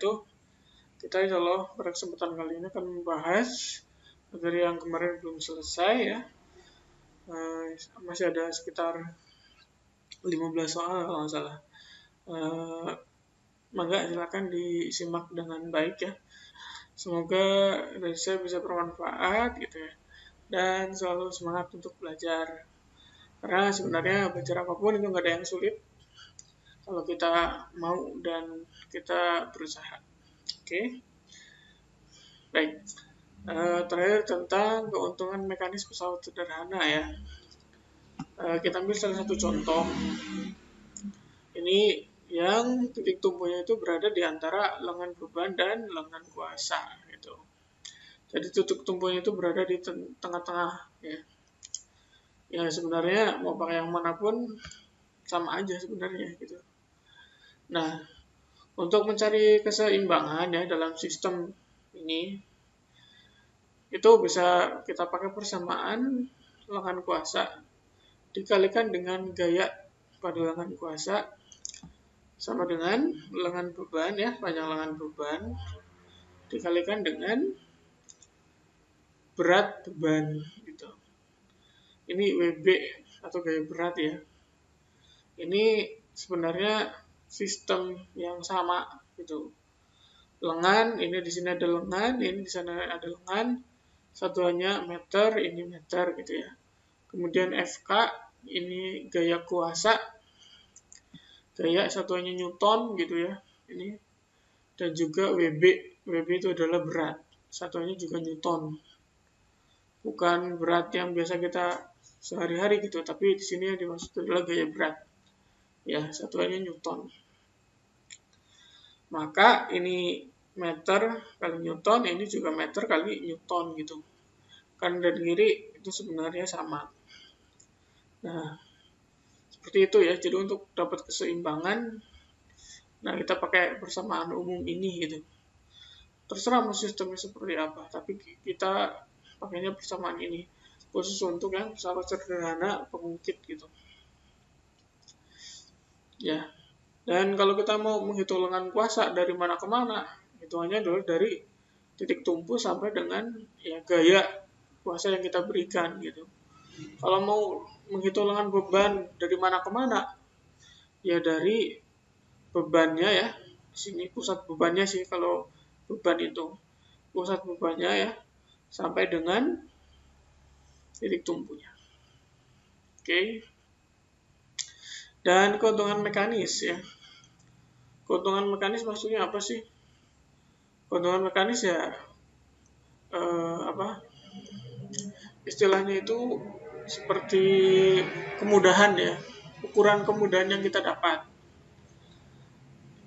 itu kita insya Allah pada kesempatan kali ini akan membahas materi yang kemarin belum selesai ya. Masih ada sekitar 15 soal kalau nggak salah. Maka silakan disimak dengan baik ya. Semoga dari saya bisa bermanfaat gitu ya. Dan selalu semangat untuk belajar. Karena sebenarnya belajar apapun itu nggak ada yang sulit kalau kita mau dan kita berusaha. Oke. Baik. Terakhir tentang keuntungan mekanis pesawat sederhana ya. Kita ambil salah satu contoh. Ini yang titik tumpunya itu berada di antara lengan beban dan lengan kuasa gitu. Jadi titik tumpunya itu berada di tengah-tengah ya. Ya sebenarnya mau pakai yang manapun sama aja sebenarnya gitu. Nah, untuk mencari keseimbangan ya dalam sistem ini itu bisa kita pakai persamaan lengan kuasa dikalikan dengan gaya pada lengan kuasa sama dengan lengan beban ya, panjang lengan beban dikalikan dengan berat beban gitu. Ini WB atau gaya berat ya. Ini sebenarnya sistem yang sama gitu. Lengan, ini di sini ada lengan, ini di sana ada lengan. Satuannya meter, ini meter gitu ya. Kemudian FK, ini gaya kuasa. Gaya satuannya Newton gitu ya. Ini dan juga WB. WB itu adalah berat. Satuannya juga Newton. Bukan berat yang biasa kita sehari-hari gitu, tapi di sini yang dimaksud adalah gaya berat. Ya, satuannya Newton. Maka ini meter kali Newton, ini juga meter kali Newton gitu. Kanan dan kiri itu sebenarnya sama. Nah, seperti itu ya. Jadi untuk dapat keseimbangan, nah kita pakai persamaan umum ini gitu. Terserah mau sistemnya seperti apa, tapi kita pakainya persamaan ini. Khusus untuk yang pesawat sederhana pengungkit gitu. Ya. Dan kalau kita mau menghitung lengan kuasa dari mana ke mana, hitungannya adalah dari titik tumpu sampai dengan ya gaya kuasa yang kita berikan gitu. Kalau mau menghitung lengan beban dari mana ke mana, ya dari bebannya ya. Di sini pusat bebannya sih kalau beban itu. Pusat bebannya ya sampai dengan titik tumpunya. Oke. Dan keuntungan mekanis ya. Keuntungan mekanis maksudnya apa sih? Keuntungan mekanis ya istilahnya itu seperti kemudahan ya, ukuran kemudahan yang kita dapat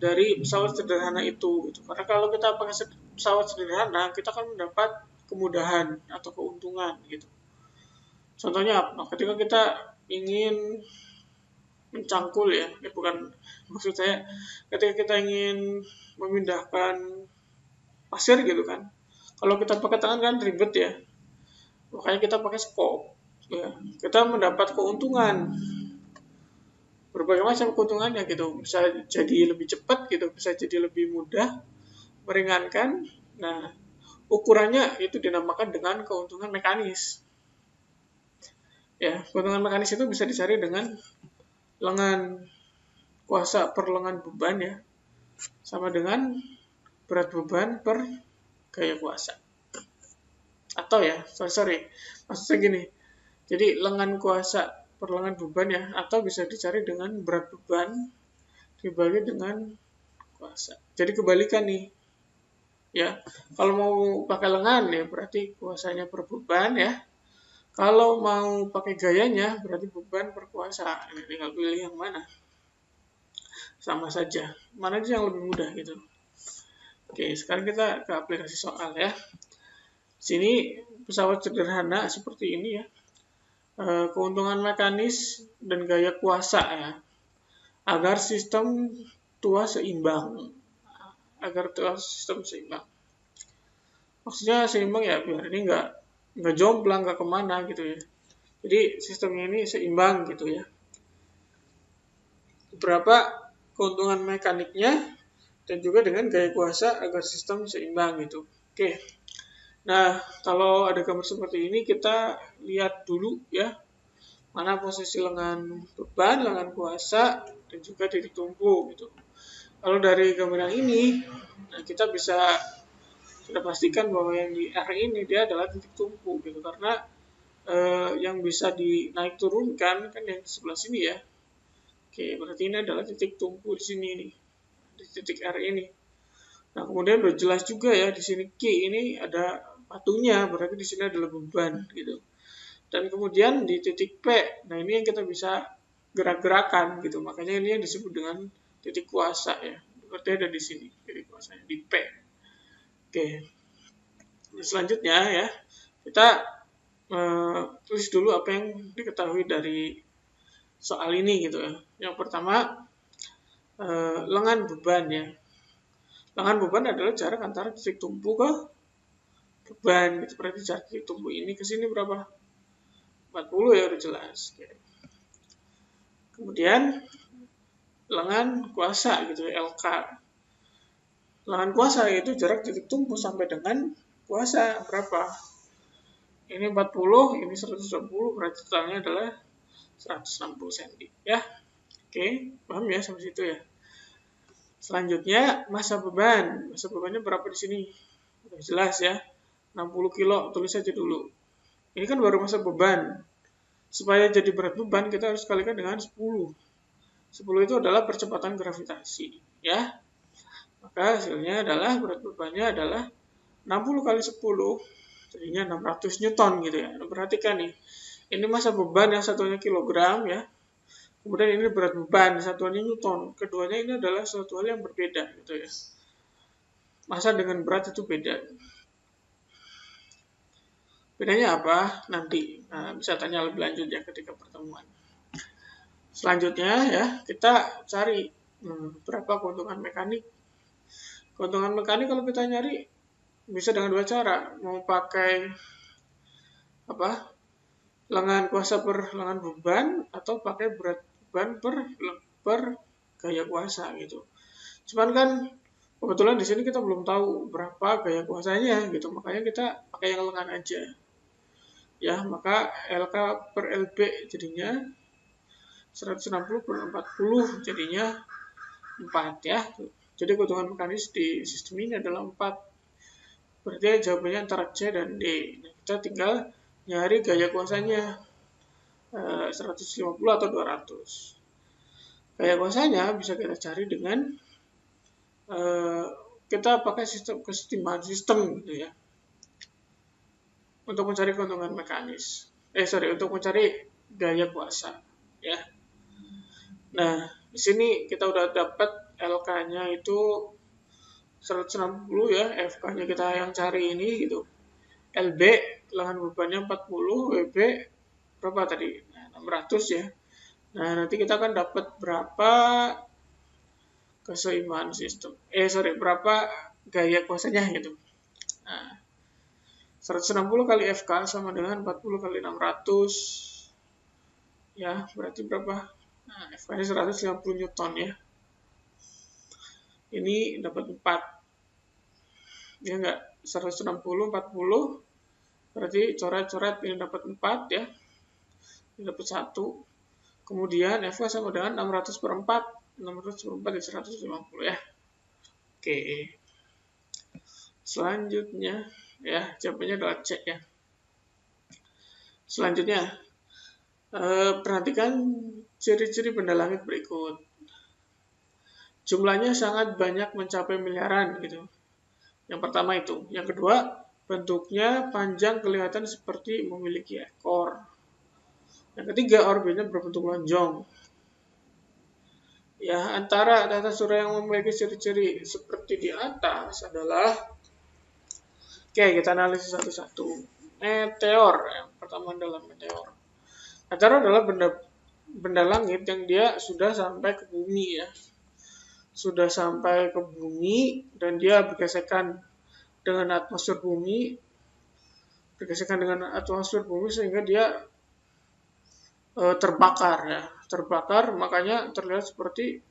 dari pesawat sederhana itu gitu. Karena kalau kita pakai pesawat sederhana, kita akan mendapat kemudahan atau keuntungan gitu. Contohnya apa? Ketika kita ingin mencangkul ya, bukan maksud saya ketika kita ingin memindahkan pasir gitu kan. Kalau kita pakai tangan kan ribet ya. Makanya kita pakai skop. Ya, kita mendapat keuntungan. Berbagai macam keuntungannya gitu. Bisa jadi lebih cepat gitu, bisa jadi lebih mudah, meringankan. Nah, ukurannya itu dinamakan dengan keuntungan mekanis. Ya, keuntungan mekanis itu bisa dicari dengan lengan kuasa per lengan beban ya. Sama dengan berat beban per gaya kuasa. Atau ya, sorry. Maksudnya gini. Jadi lengan kuasa per lengan beban ya, atau bisa dicari dengan berat beban dibagi dengan kuasa. Jadi kebalikan nih. Ya, kalau mau pakai lengan ya berarti kuasanya per beban ya. Kalau mau pakai gayanya berarti beban per kuasa. Tinggal pilih yang mana. Sama saja. Mana aja yang lebih mudah gitu. Oke, sekarang kita ke aplikasi soal ya. Sini pesawat sederhana seperti ini ya. Keuntungan mekanis dan gaya kuasa ya. Agar sistem tua seimbang. Maksudnya seimbang ya biar ini nggak jomplang nggak kemana gitu ya. Jadi sistemnya ini seimbang gitu ya. Beberapa keuntungan mekaniknya dan juga dengan gaya kuasa agar sistem seimbang gitu. Oke. Nah, kalau ada gambar seperti ini kita lihat dulu ya, mana posisi lengan beban, lengan kuasa, dan juga titik tumpu gitu. Kalau dari gambar yang ini, nah kita bisa sudah pastikan bahwa yang di R ini dia adalah titik tumpu gitu, karena yang bisa dinaik turunkan kan yang di sebelah sini ya. Oke, berarti ini adalah titik tumpu di sini nih, di titik R ini. Nah, kemudian udah jelas juga ya di sini Q ini ada batunya, berarti di sini adalah beban gitu. Dan kemudian di titik P, nah ini yang kita bisa gerak-gerakan gitu, makanya ini yang disebut dengan titik kuasa ya. Berarti ada di sini titik kuasanya di P. Oke, selanjutnya ya kita tulis dulu apa yang diketahui dari soal ini gitu ya. Yang pertama lengan beban ya. Lengan beban adalah jarak antara titik tumpu ke beban gitu. Berarti jarak titik tumpu ini ke sini berapa? 40 ya, udah jelas. Oke. Kemudian lengan kuasa gitu ya, LK. Lengan kuasa itu jarak titik tumpu sampai dengan kuasa berapa? Ini 40, ini 120, berarti totalnya adalah 160 cm ya. Oke, paham ya sampai situ ya. Selanjutnya massa beban. Massa bebannya berapa di sini? Udah jelas ya. 60 kilo, tulis saja dulu. Ini kan baru massa beban. Supaya jadi berat beban kita harus kalikan dengan 10. 10 itu adalah percepatan gravitasi ya. Maka hasilnya adalah berat bebannya adalah 60 kali 10, jadinya 600 Newton gitu ya. Nah, perhatikan nih, ini massa beban yang satuannya kilogram ya. Kemudian ini berat beban, satuannya Newton. Keduanya ini adalah suatu hal yang berbeda gitu ya. Massa dengan berat itu beda. Bedanya apa? Nanti bisa tanya lebih lanjut ya ketika pertemuan. Selanjutnya ya, kita cari berapa keuntungan mekanik. Keuntungan mekanik kalau kita nyari bisa dengan dua cara. Mau pakai lengan kuasa per lengan beban atau pakai berat beban per gaya kuasa gitu. Cuman kan kebetulan di sini kita belum tahu berapa gaya kuasanya gitu, makanya kita pakai yang lengan aja. Ya, maka LK per LB jadinya 160 per 40 jadinya 4 ya. Jadi keuntungan mekanis di sistem ini adalah 4. Berarti jawabannya antara C dan D. Nah, kita tinggal nyari gaya kuasanya 150 atau 200. Gaya kuasanya bisa kita cari dengan kita pakai sistem kesetimbangan sistem gitu ya. Untuk mencari keuntungan mekanis. Untuk mencari gaya kuasa ya. Nah, di sini kita udah dapat LK-nya itu 160 ya, FK-nya kita yang cari ini gitu. LB, lengan bebannya 40, WB berapa tadi? Nah, 600 ya. Nah, nanti kita akan dapat berapa keseimbangan sistem. Berapa gaya kuasanya gitu. Nah, 160 kali FK sama dengan 40 kali 600. Ya, berarti berapa? Nah, FK-nya 150 Newton ya. Ini dapat 4. Ya enggak? 160, 40. Berarti coret-coret ini dapat 4 ya. Ini dapat 1. Kemudian FK sama dengan 600 per 4. 600 per 4 ya 150 ya. Oke. Selanjutnya ya, jawabannya adalah C ya. Selanjutnya perhatikan ciri-ciri benda langit berikut. Jumlahnya sangat banyak mencapai miliaran gitu. Yang pertama itu. Yang kedua, bentuknya panjang kelihatan seperti memiliki ekor. Yang ketiga, orbitnya berbentuk lonjong. Ya, antara tata surya yang memiliki ciri-ciri seperti di atas adalah, oke, kita analisis satu-satu. Meteor, yang pertama adalah meteor. Meteor adalah benda langit yang dia sudah sampai ke bumi ya. Sudah sampai ke bumi dan dia bergesekan dengan atmosfer bumi, sehingga dia terbakar ya. Terbakar makanya terlihat seperti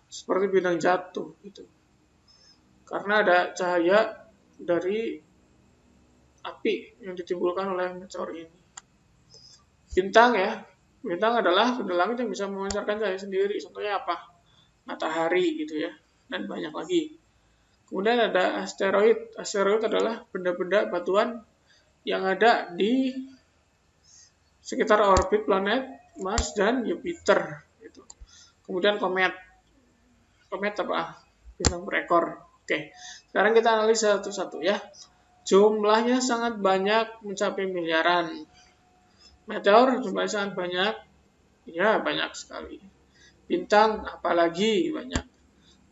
seperti bintang jatuh gitu. Karena ada cahaya dari api yang ditimbulkan oleh meteor ini. Bintang ya, bintang adalah benda langit yang bisa memancarkan cahaya sendiri. Contohnya apa? Matahari gitu ya, dan banyak lagi. Kemudian ada asteroid. Asteroid adalah benda-benda batuan yang ada di sekitar orbit planet Mars dan Jupiter. Gitu. Kemudian komet. Komet apa? Bintang berekor. Oke, sekarang kita analisa satu-satu ya. Jumlahnya sangat banyak, mencapai miliaran. Meteor jumlahnya sangat banyak, ya banyak sekali. Bintang apalagi banyak.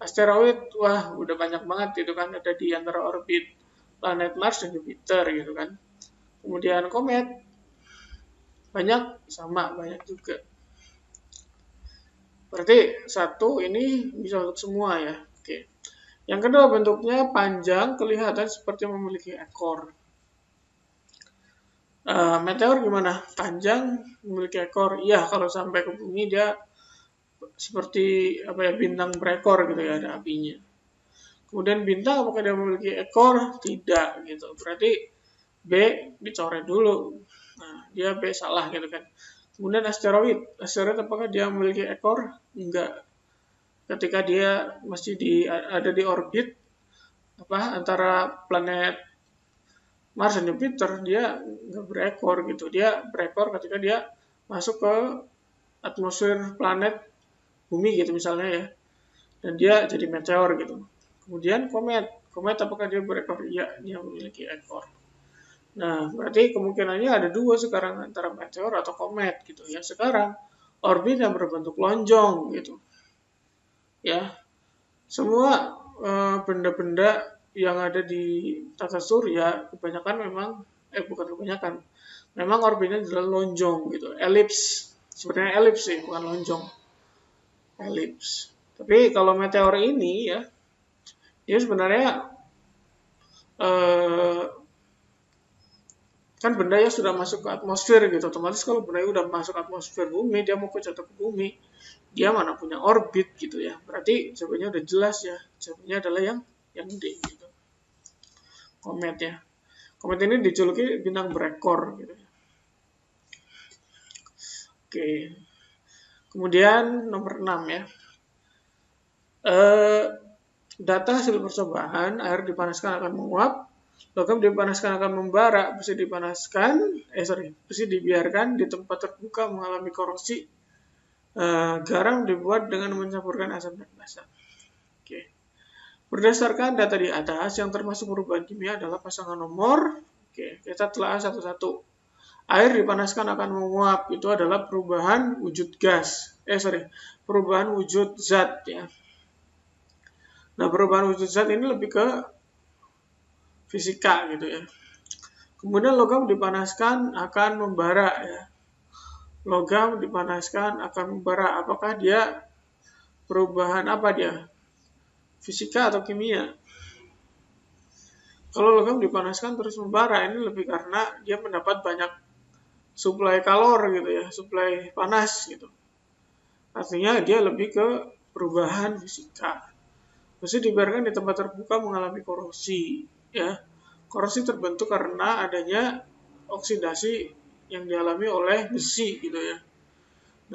Asteroid, wah udah banyak banget itu kan, ada di antara orbit planet Mars dan Jupiter gitu kan. Kemudian komet banyak, sama banyak juga. Berarti satu ini bisa untuk semua ya. Oke. Yang kedua, bentuknya panjang, kelihatan seperti memiliki ekor. Meteor gimana? Panjang, memiliki ekor. Iya, kalau sampai ke bumi dia seperti apa ya, bintang berekor gitu ya, ada apinya. Kemudian bintang apakah dia memiliki ekor? Tidak gitu. Berarti B dicoret dulu. Nah, dia B salah gitu kan. Kemudian asteroid. Asteroid apakah dia memiliki ekor? Enggak. Ketika dia masih ada di orbit antara planet Mars dan Jupiter, dia enggak berekor gitu. Dia berekor ketika dia masuk ke atmosfer planet bumi gitu misalnya ya, dan dia jadi meteor gitu. Kemudian komet apakah dia berekor? Iya, dia memiliki ekor. Nah, berarti kemungkinannya ada dua sekarang, antara meteor atau komet gitu ya. Sekarang orbit yang berbentuk lonjong gitu ya. Semua benda-benda yang ada di tata surya kebanyakan memang bukan kebanyakan, memang orbitnya adalah lonjong gitu, elips. Sebenarnya elips sih, bukan lonjong. Elips. Tapi kalau meteor ini ya, dia sebenarnya kan benda yang sudah masuk ke atmosfer gitu. Otomatis kalau benda yang udah masuk atmosfer bumi, dia mau jatuh ke bumi, dia mana punya orbit gitu ya. Berarti jawabannya udah jelas ya. Jawabannya adalah yang D gitu. Komet ya. Komet ini dijuluki bintang berekor gitu ya. Oke. Kemudian nomor 6 ya. Data hasil percobaan, air dipanaskan akan menguap, logam dipanaskan akan membara, besi dibiarkan di tempat terbuka mengalami korosi, garam dibuat dengan mencampurkan asam dan basa. Oke. Berdasarkan data di atas, yang termasuk perubahan kimia adalah pasangan nomor. Oke, kita telah satu-satu. Air dipanaskan akan menguap, itu adalah perubahan wujud gas. Perubahan wujud zat ya. Nah, perubahan wujud zat ini lebih ke fisika gitu ya. Kemudian logam dipanaskan akan membara ya. Logam dipanaskan akan membara. Apakah dia perubahan apa dia? Fisika atau kimia? Kalau logam dipanaskan terus membara, ini lebih karena dia mendapat banyak suplai kalor gitu ya, suplai panas gitu. Artinya dia lebih ke perubahan fisika. Besi dibiarkan di tempat terbuka mengalami korosi ya. Korosi terbentuk karena adanya oksidasi yang dialami oleh besi gitu ya.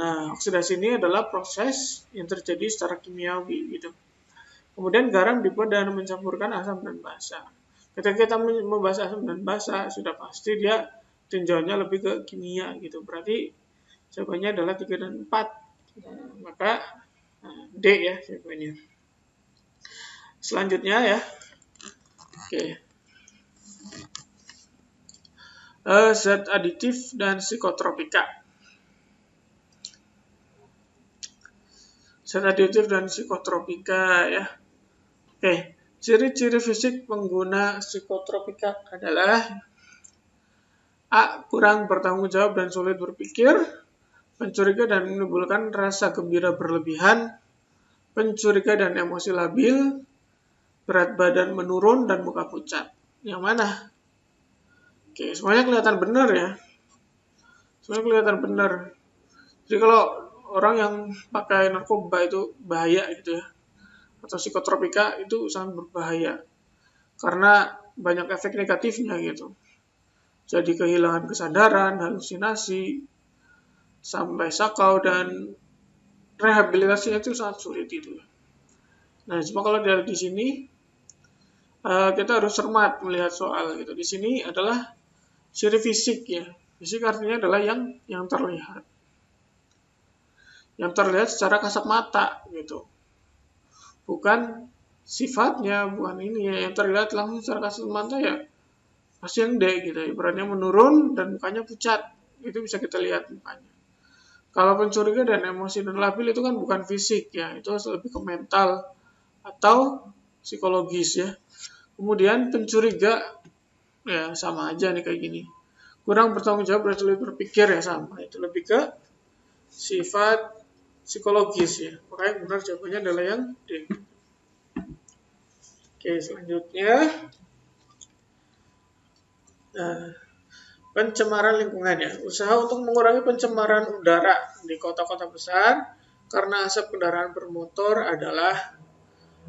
Nah, oksidasi ini adalah proses yang terjadi secara kimiawi gitu. Kemudian garam dibuat dengan mencampurkan asam dan basa. Ketika kita membahas asam dan basa, sudah pasti dia tinjauannya lebih ke kimia gitu. Berarti jawabannya adalah 3 dan 4. Nah, maka D ya jawabannya. Selanjutnya ya. Oke. Zat aditif dan psikotropika. Zat aditif dan psikotropika ya. Oke. Ciri-ciri fisik pengguna psikotropika adalah A. Kurang bertanggung jawab dan sulit berpikir, pencuriga dan menimbulkan rasa gembira berlebihan, pencuriga dan emosi labil, berat badan menurun, dan muka pucat. Yang mana? Oke, semuanya kelihatan benar ya. Semuanya kelihatan benar. Jadi kalau orang yang pakai narkoba itu bahaya gitu ya, atau psikotropika itu sangat berbahaya karena banyak efek negatifnya gitu. Jadi kehilangan kesadaran, halusinasi, sampai sakau, dan rehabilitasinya itu sangat sulit itu. Nah, cuma kalau dari di sini kita harus cermat melihat soal gitu. Di sini adalah ciri fisik ya. Fisik artinya adalah yang terlihat. Yang terlihat secara kasat mata gitu. Bukan sifatnya, bukan ini ya. Yang terlihat langsung secara kasat mata ya pasti yang D gitu. Ibaratnya menurun dan mukanya pucat. Itu bisa kita lihat mukanya. Kalau pencuriga dan emosi dan labil itu kan bukan fisik ya, itu lebih ke mental atau psikologis ya. Kemudian pencuriga ya sama aja nih kayak gini. Kurang bertanggung jawab dan sulit berpikir ya sama. Itu lebih ke sifat psikologis ya. Makanya benar jawabannya adalah yang D. Oke, selanjutnya pencemaran lingkungan ya. Usaha untuk mengurangi pencemaran udara di kota-kota besar karena asap kendaraan bermotor adalah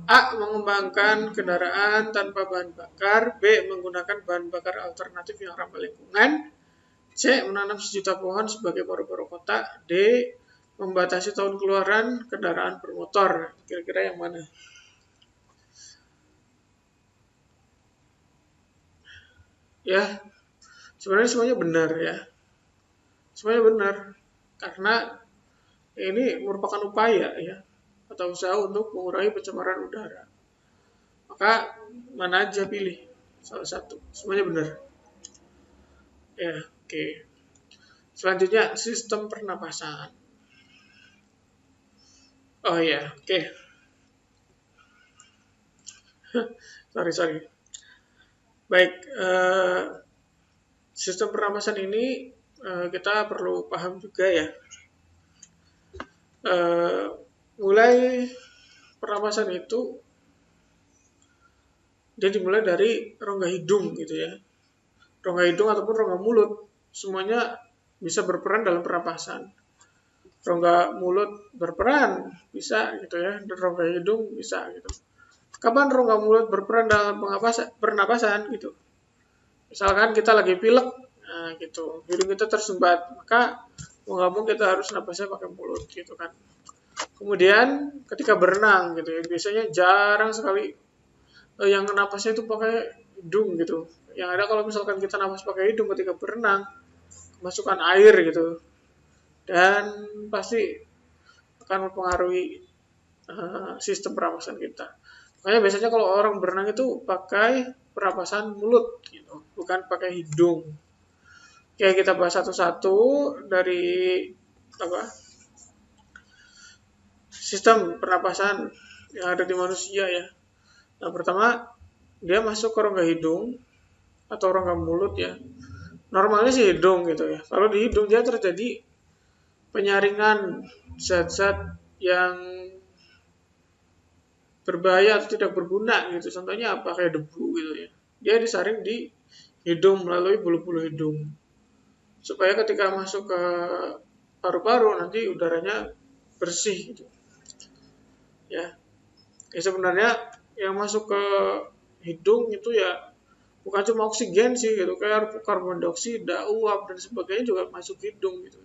A. Mengembangkan kendaraan tanpa bahan bakar. B. Menggunakan bahan bakar alternatif yang ramah lingkungan. C. Menanam sejuta pohon sebagai paru-paru kota. D. Membatasi tahun keluaran kendaraan bermotor. Kira-kira yang mana? Ya, sebenarnya semuanya benar ya. Semuanya benar. Karena ini merupakan upaya ya, atau usaha untuk mengurangi pencemaran udara. Maka mana aja pilih salah satu. Semuanya benar. Ya, oke. Selanjutnya sistem pernapasan. Oh ya, oke. Sorry. Baik, sistem pernapasan ini kita perlu paham juga ya. Mulai pernapasan itu dia dimulai dari rongga hidung gitu ya. Rongga hidung ataupun rongga mulut semuanya bisa berperan dalam pernapasan. Rongga mulut berperan bisa gitu ya, dan rongga hidung bisa gitu. Kapan rongga mulut berperan dalam pernapasan gitu? Misalkan kita lagi pilek, nah gitu, hidung kita tersumbat, maka mau nggak mau kita harus napasnya pakai mulut gitu kan. Kemudian ketika berenang gitu ya, biasanya jarang sekali yang napasnya itu pakai hidung gitu. Yang ada kalau misalkan kita napas pakai hidung ketika berenang, masukkan air gitu, dan pasti akan mempengaruhi sistem pernapasan kita. Makanya biasanya kalau orang berenang itu pakai pernapasan mulut gitu, bukan pakai hidung. Oke, kita bahas satu-satu dari sistem pernapasan yang ada di manusia ya. Nah, pertama dia masuk ke rongga hidung atau rongga mulut ya. Normalnya sih hidung gitu ya. Kalau di hidung dia terjadi penyaringan zat-zat yang berbahaya atau tidak berguna gitu. Contohnya apa? Kayak debu gitu ya. Dia disaring di hidung melalui bulu-bulu hidung. Supaya ketika masuk ke paru-paru nanti udaranya bersih gitu. Ya. Sebenarnya yang masuk ke hidung itu ya bukan cuma oksigen sih gitu, kayak karbon dioksida, uap dan sebagainya juga masuk hidung gitu.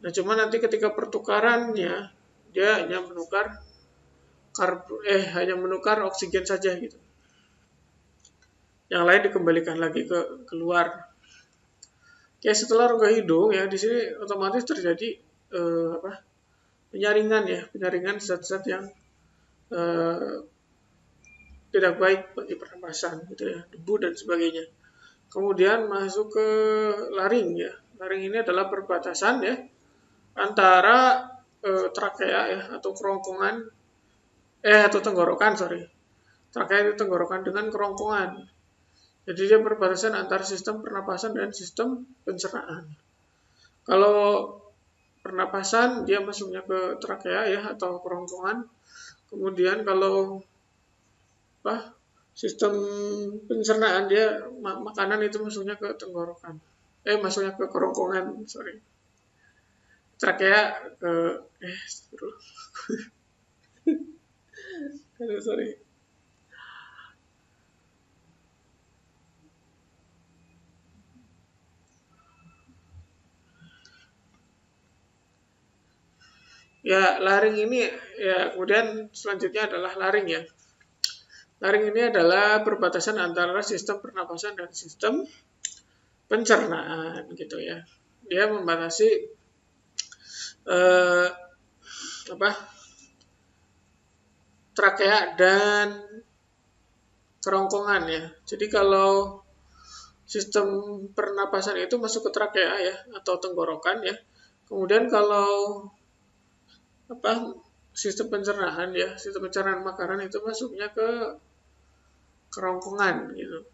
Nah, cuma nanti ketika pertukarannya dia hanya menukar oksigen saja gitu. Yang lain dikembalikan lagi ke keluar. Oke, setelah rongga hidung ya di sini otomatis terjadi penyaringan zat-zat yang tidak baik bagi pernapasan gitu ya, debu dan sebagainya. Kemudian masuk ke laring ya. Laring ini adalah perbatasan ya antara trakea ya atau kerongkongan atau tenggorokan, Trakea itu tenggorokan dengan kerongkongan. Jadi dia perbatasan antara sistem pernapasan dan sistem pencernaan. Kalau pernapasan dia masuknya ke trakea ya atau kerongkongan. Kemudian kalau sistem pencernaan dia makanan itu masuknya ke tenggorokan. Masuknya ke kerongkongan, trakea ke sorry. Ya, laring ini ya, kemudian selanjutnya adalah laring ya. Laring ini adalah perbatasan antara sistem pernapasan dan sistem pencernaan gitu ya. Dia membatasi eh, apa? Trakea dan kerongkongan ya. Jadi kalau sistem pernapasan itu masuk ke trakea ya atau tenggorokan ya. Kemudian kalau sistem pencernaan ya, sistem pencernaan makanan itu masuknya ke kerongkongan gitu.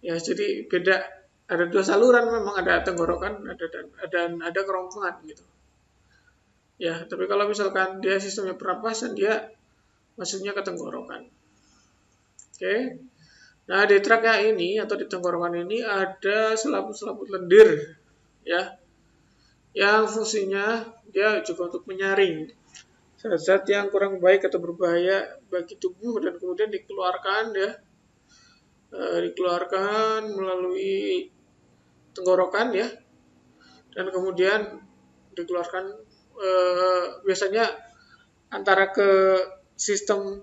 Ya, jadi beda, ada dua saluran memang, ada tenggorokan, ada kerongkongan gitu. Ya, tapi kalau misalkan dia sistemnya pernapasan, dia masuknya ke tenggorokan. Oke. Nah, di trakea ini atau di tenggorokan ini ada selaput-selaput lendir ya, yang fungsinya dia juga untuk menyaring zat-zat yang kurang baik atau berbahaya bagi tubuh dan kemudian dikeluarkan ya, dikeluarkan melalui tenggorokan ya, dan kemudian dikeluarkan biasanya antara ke sistem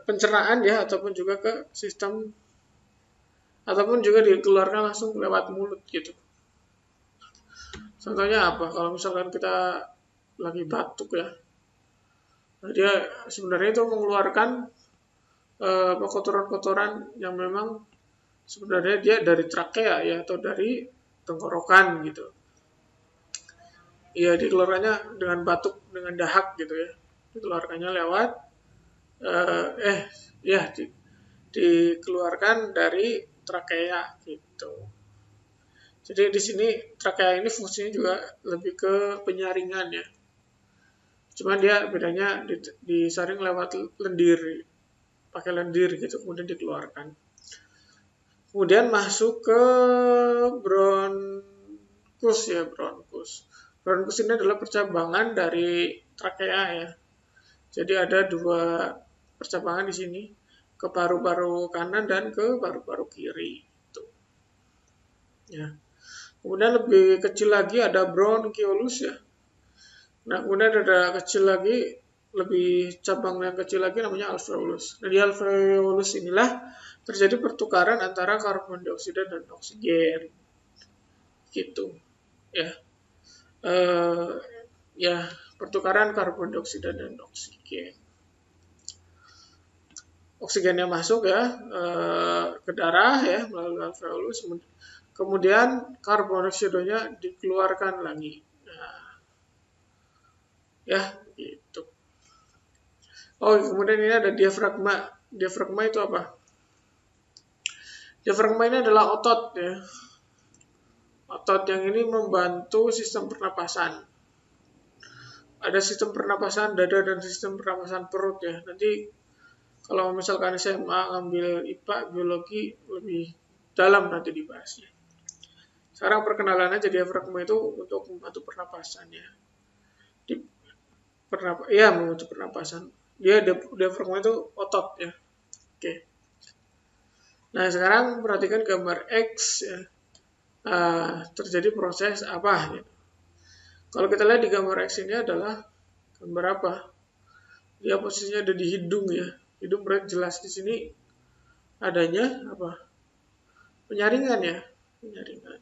pencernaan ya, ataupun juga ke sistem, ataupun juga dikeluarkan langsung lewat mulut gitu. Contohnya apa? Kalau misalkan kita lagi batuk ya, dia sebenarnya itu mengeluarkan kotoran-kotoran yang memang sebenarnya dia dari trakea ya, atau dari tenggorokan gitu. Ya, dikeluarkannya dengan batuk, dengan dahak gitu ya. Dikeluarkannya lewat dikeluarkan dari trakea gitu. Jadi di sini trakea ini fungsinya juga lebih ke penyaringan ya. Cuman dia bedanya disaring lewat lendir, pakai lendir gitu, kemudian dikeluarkan. Kemudian masuk ke bronkus ya, bronkus. Bronkus ini adalah percabangan dari trakea ya. Jadi ada dua percabangan di sini, ke paru-paru kanan dan ke paru-paru kiri. Tuh. Ya. Kemudian lebih kecil lagi ada bronchiolus ya. Nah, kemudian ada kecil lagi, lebih cabang yang kecil lagi namanya alveolus. Nah, di alveolus inilah terjadi pertukaran antara karbon dioksida dan oksigen. Gitu. Ya. Ya, pertukaran karbon dioksida dan oksigen. Oksigennya masuk ya ke darah ya melalui alveolus, kemudian karbon dioksidanya dikeluarkan lagi. Nah, ya gitu. Oh, kemudian ini ada diafragma. Diafragma itu apa? Diafragma ini adalah otot ya. Otot yang ini membantu sistem pernapasan. Ada sistem pernapasan dada dan sistem pernapasan perut ya. Nanti kalau misalkan SMA ngambil IPA, biologi lebih dalam nanti dibahasnya. Sekarang perkenalan aja diafragma itu untuk membantu pernapasan ya. Membantu pernapasan. Dia diafragma itu otot ya. Oke. Nah, sekarang perhatikan gambar X ya. Terjadi proses apa gitu. Kalau kita lihat di gambar X ini adalah gambar apa? Dia posisinya ada di hidung ya. Hidung berarti jelas di sini adanya apa? Penyaringan ya, penyaringan.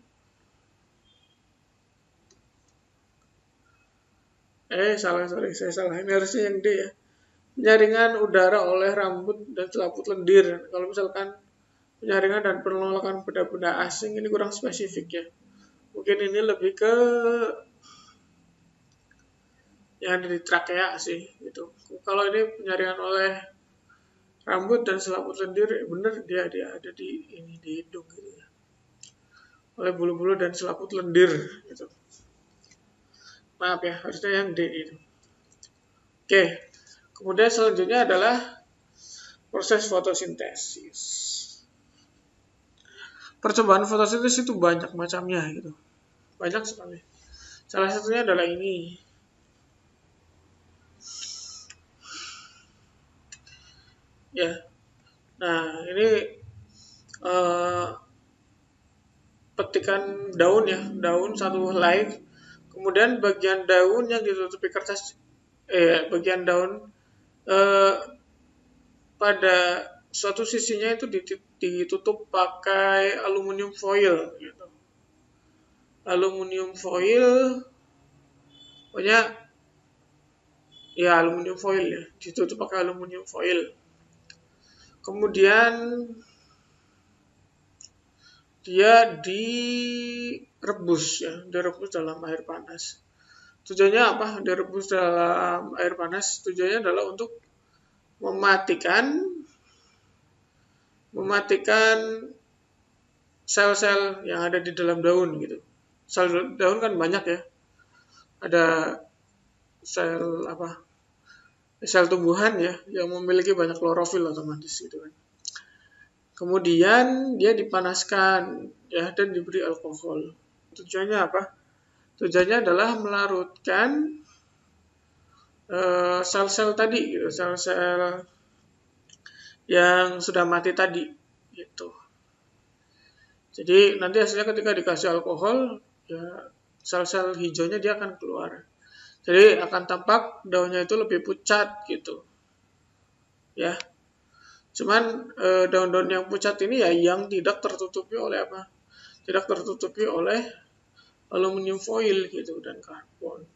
Sorry, saya salah. Ini harusnya yang D ya. Penyaringan udara oleh rambut dan selaput lendir. Kalau misalkan penyaringan dan penolakan benda-benda asing ini kurang spesifik ya. Mungkin ini lebih ke yang ada di trakea sih gitu. Kalau ini penyaringan oleh rambut dan selaput lendir, bener dia ada di hidung gitu ya. Oleh bulu-bulu dan selaput lendir gitu. Maaf ya, harusnya yang D itu. Oke. Kemudian selanjutnya adalah proses fotosintesis. Percobaan fotosintesis itu banyak macamnya gitu. Banyak sekali. Salah satunya adalah ini. Ya. Nah, ini petikan daun ya, daun satu helai. Kemudian bagian daun yang ditutupi kertas, bagian daun eh, pada suatu sisinya itu ditutup pakai aluminium foil gitu. Aluminium foil, pokoknya ya aluminium foil ya, ditutup pakai aluminium foil. Kemudian dia direbus ya, direbus dalam air panas. Tujuannya apa? Direbus dalam air panas. Tujuannya adalah untuk mematikan sel-sel yang ada di dalam daun gitu. Sel daun kan banyak ya. Ada sel apa? Sel tumbuhan ya yang memiliki banyak klorofil otomatis gitu kan. Kemudian dia dipanaskan ya dan diberi alkohol. Tujuannya apa? Tujuannya adalah melarutkan sel-sel tadi gitu, sel-sel yang sudah mati tadi gitu. Jadi nanti hasilnya ketika dikasih alkohol ya sel-sel hijaunya dia akan keluar. Jadi akan tampak daunnya itu lebih pucat gitu. Ya. Cuman daun-daun yang pucat ini ya yang tidak tertutupi oleh apa? Tidak tertutupi oleh aluminium foil gitu dan karbon.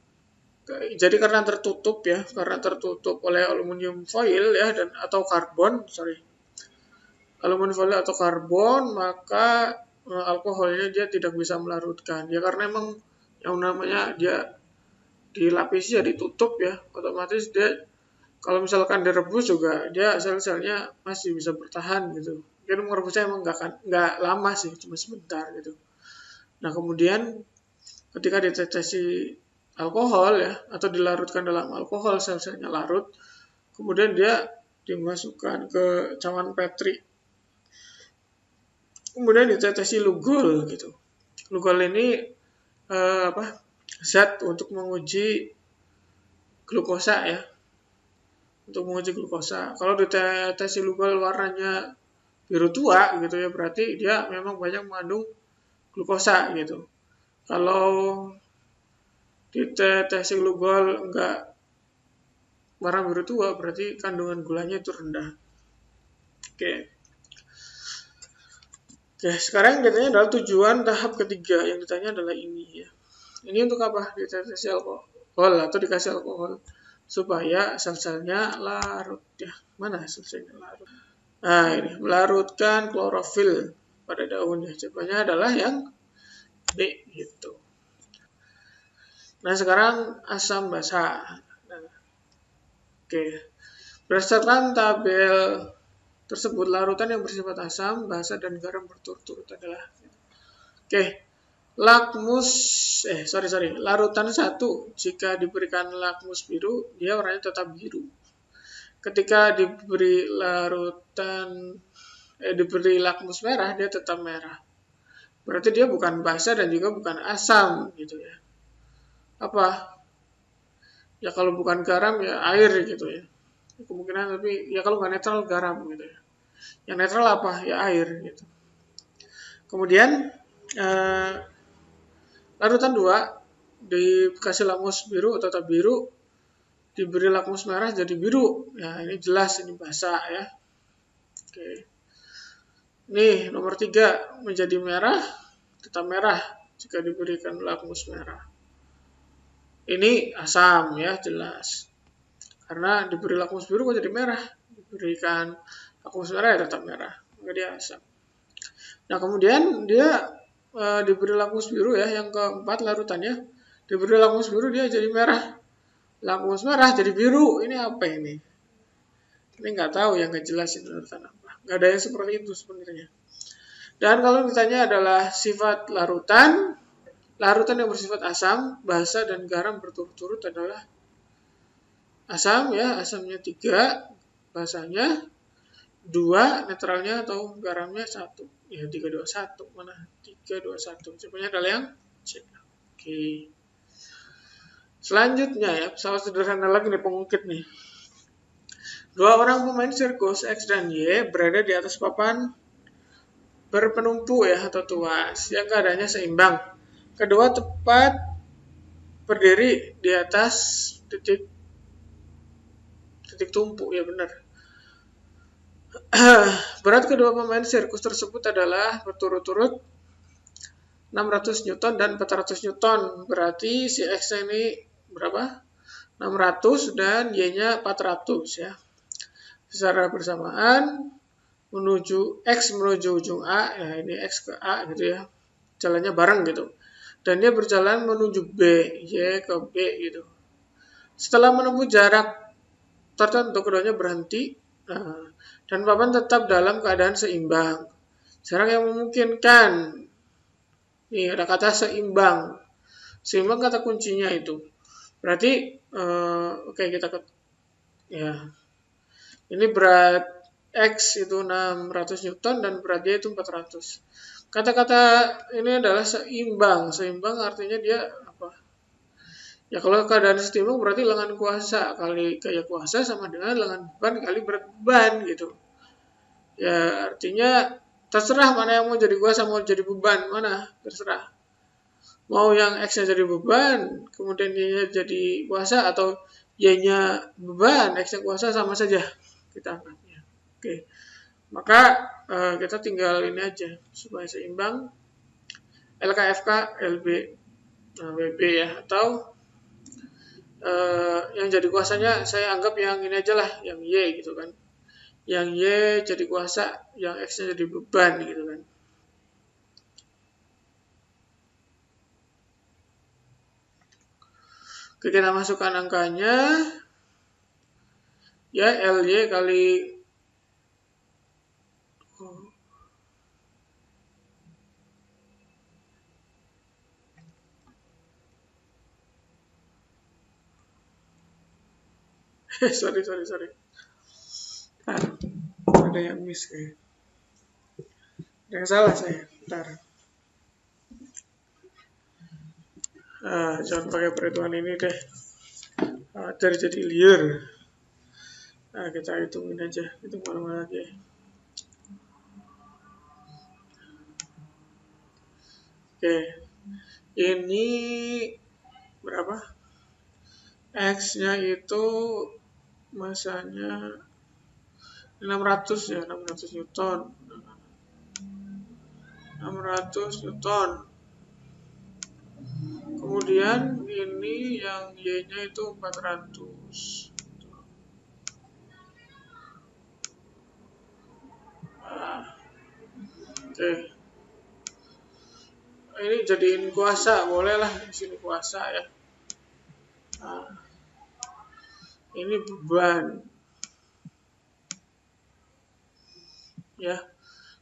Jadi karena tertutup oleh aluminium foil ya dan atau karbon, aluminium foil atau karbon, maka alkoholnya dia tidak bisa melarutkan. Ya karena emang yang namanya dia dilapisi ya ditutup ya, otomatis dia kalau misalkan direbus juga dia sel-selnya masih bisa bertahan gitu. Mungkin merebusnya emang nggak lama sih, cuma sebentar gitu. Nah kemudian ketika ditetesi alkohol ya atau dilarutkan dalam alkohol, sel-selnya larut, kemudian dia dimasukkan ke cawan petri, kemudian ditetesi lugol gitu. Lugol ini zat untuk menguji glukosa ya, untuk menguji glukosa. Kalau ditesi lugol warnanya biru tua gitu ya, berarti dia memang banyak mengandung glukosa gitu. Kalau ditesi lugol enggak warna biru tua, berarti kandungan gulanya itu rendah. Oke, sekarang ditanya adalah tujuan tahap ketiga. Yang ditanya adalah ini ya. Ini untuk apa? Ditesi alkohol atau dikasih alkohol supaya sel-selnya larut ya. Mana sel-selnya larut? Nah, ini melarutkan klorofil pada daunnya. Jawabannya adalah yang B gitu. Nah, sekarang asam basa. Nah, oke. Berdasarkan tabel tersebut, larutan yang bersifat asam, basa, dan garam berturut-turut adalah larutan 1 jika diberikan lakmus biru, dia warnanya tetap biru. Ketika diberi lakmus merah, dia tetap merah. Berarti dia bukan basa dan juga bukan asam gitu ya. Apa? Ya kalau bukan garam ya air gitu ya. Kemungkinan tapi ya kalau nggak netral garam gitu ya. Yang netral apa? Ya air gitu. Kemudian larutan 2 dikasih lakmus biru atau tetap biru, diberi lakmus merah jadi biru. Ya ini jelas ini basa ya. Oke. Nih nomor 3 menjadi merah, tetap merah jika diberikan lakmus merah. Ini asam ya jelas. Karena diberi lakmus biru kok jadi merah. Diberikan lakmus merah ya tetap merah. Maka dia asam. Nah kemudian dia diberi lakmus biru ya, yang keempat larutannya. Diberi lakmus biru dia jadi merah. Lakmus merah jadi biru. Ini apa ini? Ini nggak tahu ya, nggak jelas ini larutan apa. Nggak ada yang seperti itu sebenarnya. Dan kalau ditanya adalah sifat larutan yang bersifat asam, basa, dan garam berturut-turut adalah asam ya, asamnya 3, basanya 2, netralnya atau garamnya 1. Ya 3, 2, 1. Mana? 3, 2, 1. Jawabannya adalah yang C. Oke. Selanjutnya ya, pesawat sederhana lagi nih, pengukit nih. Dua orang pemain sirkus X dan Y berada di atas papan berpenumpu ya atau tuas yang keadaannya seimbang. Kedua tepat berdiri di atas titik tumpu, ya benar. Berat kedua pemain sirkus tersebut adalah berturut-turut 600 Newton dan 400 Newton. Berarti si X ini berapa? 600 dan Y-nya 400 ya. Secara bersamaan X menuju ujung A, ya ini X ke A gitu ya. Jalannya bareng gitu. Dan dia berjalan menuju B, Y ke B gitu. Setelah menempuh jarak tertentu, keduanya berhenti dan papan tetap dalam keadaan seimbang. Jarak yang memungkinkan. Nih ada kata seimbang. Seimbang kata kuncinya itu. Berarti oke, kita ya. Ini berat X itu 600 Newton dan berat dia itu 400. Kata-kata ini adalah seimbang. Seimbang artinya dia apa? Ya kalau keadaan seimbang berarti lengan kuasa kali gaya kuasa sama dengan lengan beban kali berat beban gitu. Ya artinya terserah mana yang mau jadi kuasa, mau jadi beban, mana terserah. Mau yang X-nya jadi beban, kemudian Y-nya jadi kuasa, atau Y-nya beban, X-nya kuasa, sama saja kita anggapnya. Oke. Maka kita tinggal ini aja supaya seimbang LKFK LB WB ya, atau yang jadi kuasanya saya anggap yang ini aja lah, yang Y gitu kan. Yang Y jadi kuasa, yang X-nya jadi beban gitu kan. Oke, kita masukkan angkanya. Ya, LY kali sorry. Nah, ada yang miss kayak. Ada yang salah saya. Bentar. Jangan pakai perhitungan ini deh. Dari jadi liar. Nah, kita hitungin aja. Hitung mana lagi. Oke. Ini berapa? X-nya itu masanya 600 ya, 600 Newton. 600 Newton. Kemudian ini yang Y-nya itu 400. Oke. Ini jadiin kuasa, boleh lah di sini kuasa ya. Nah, ini beban. Ya.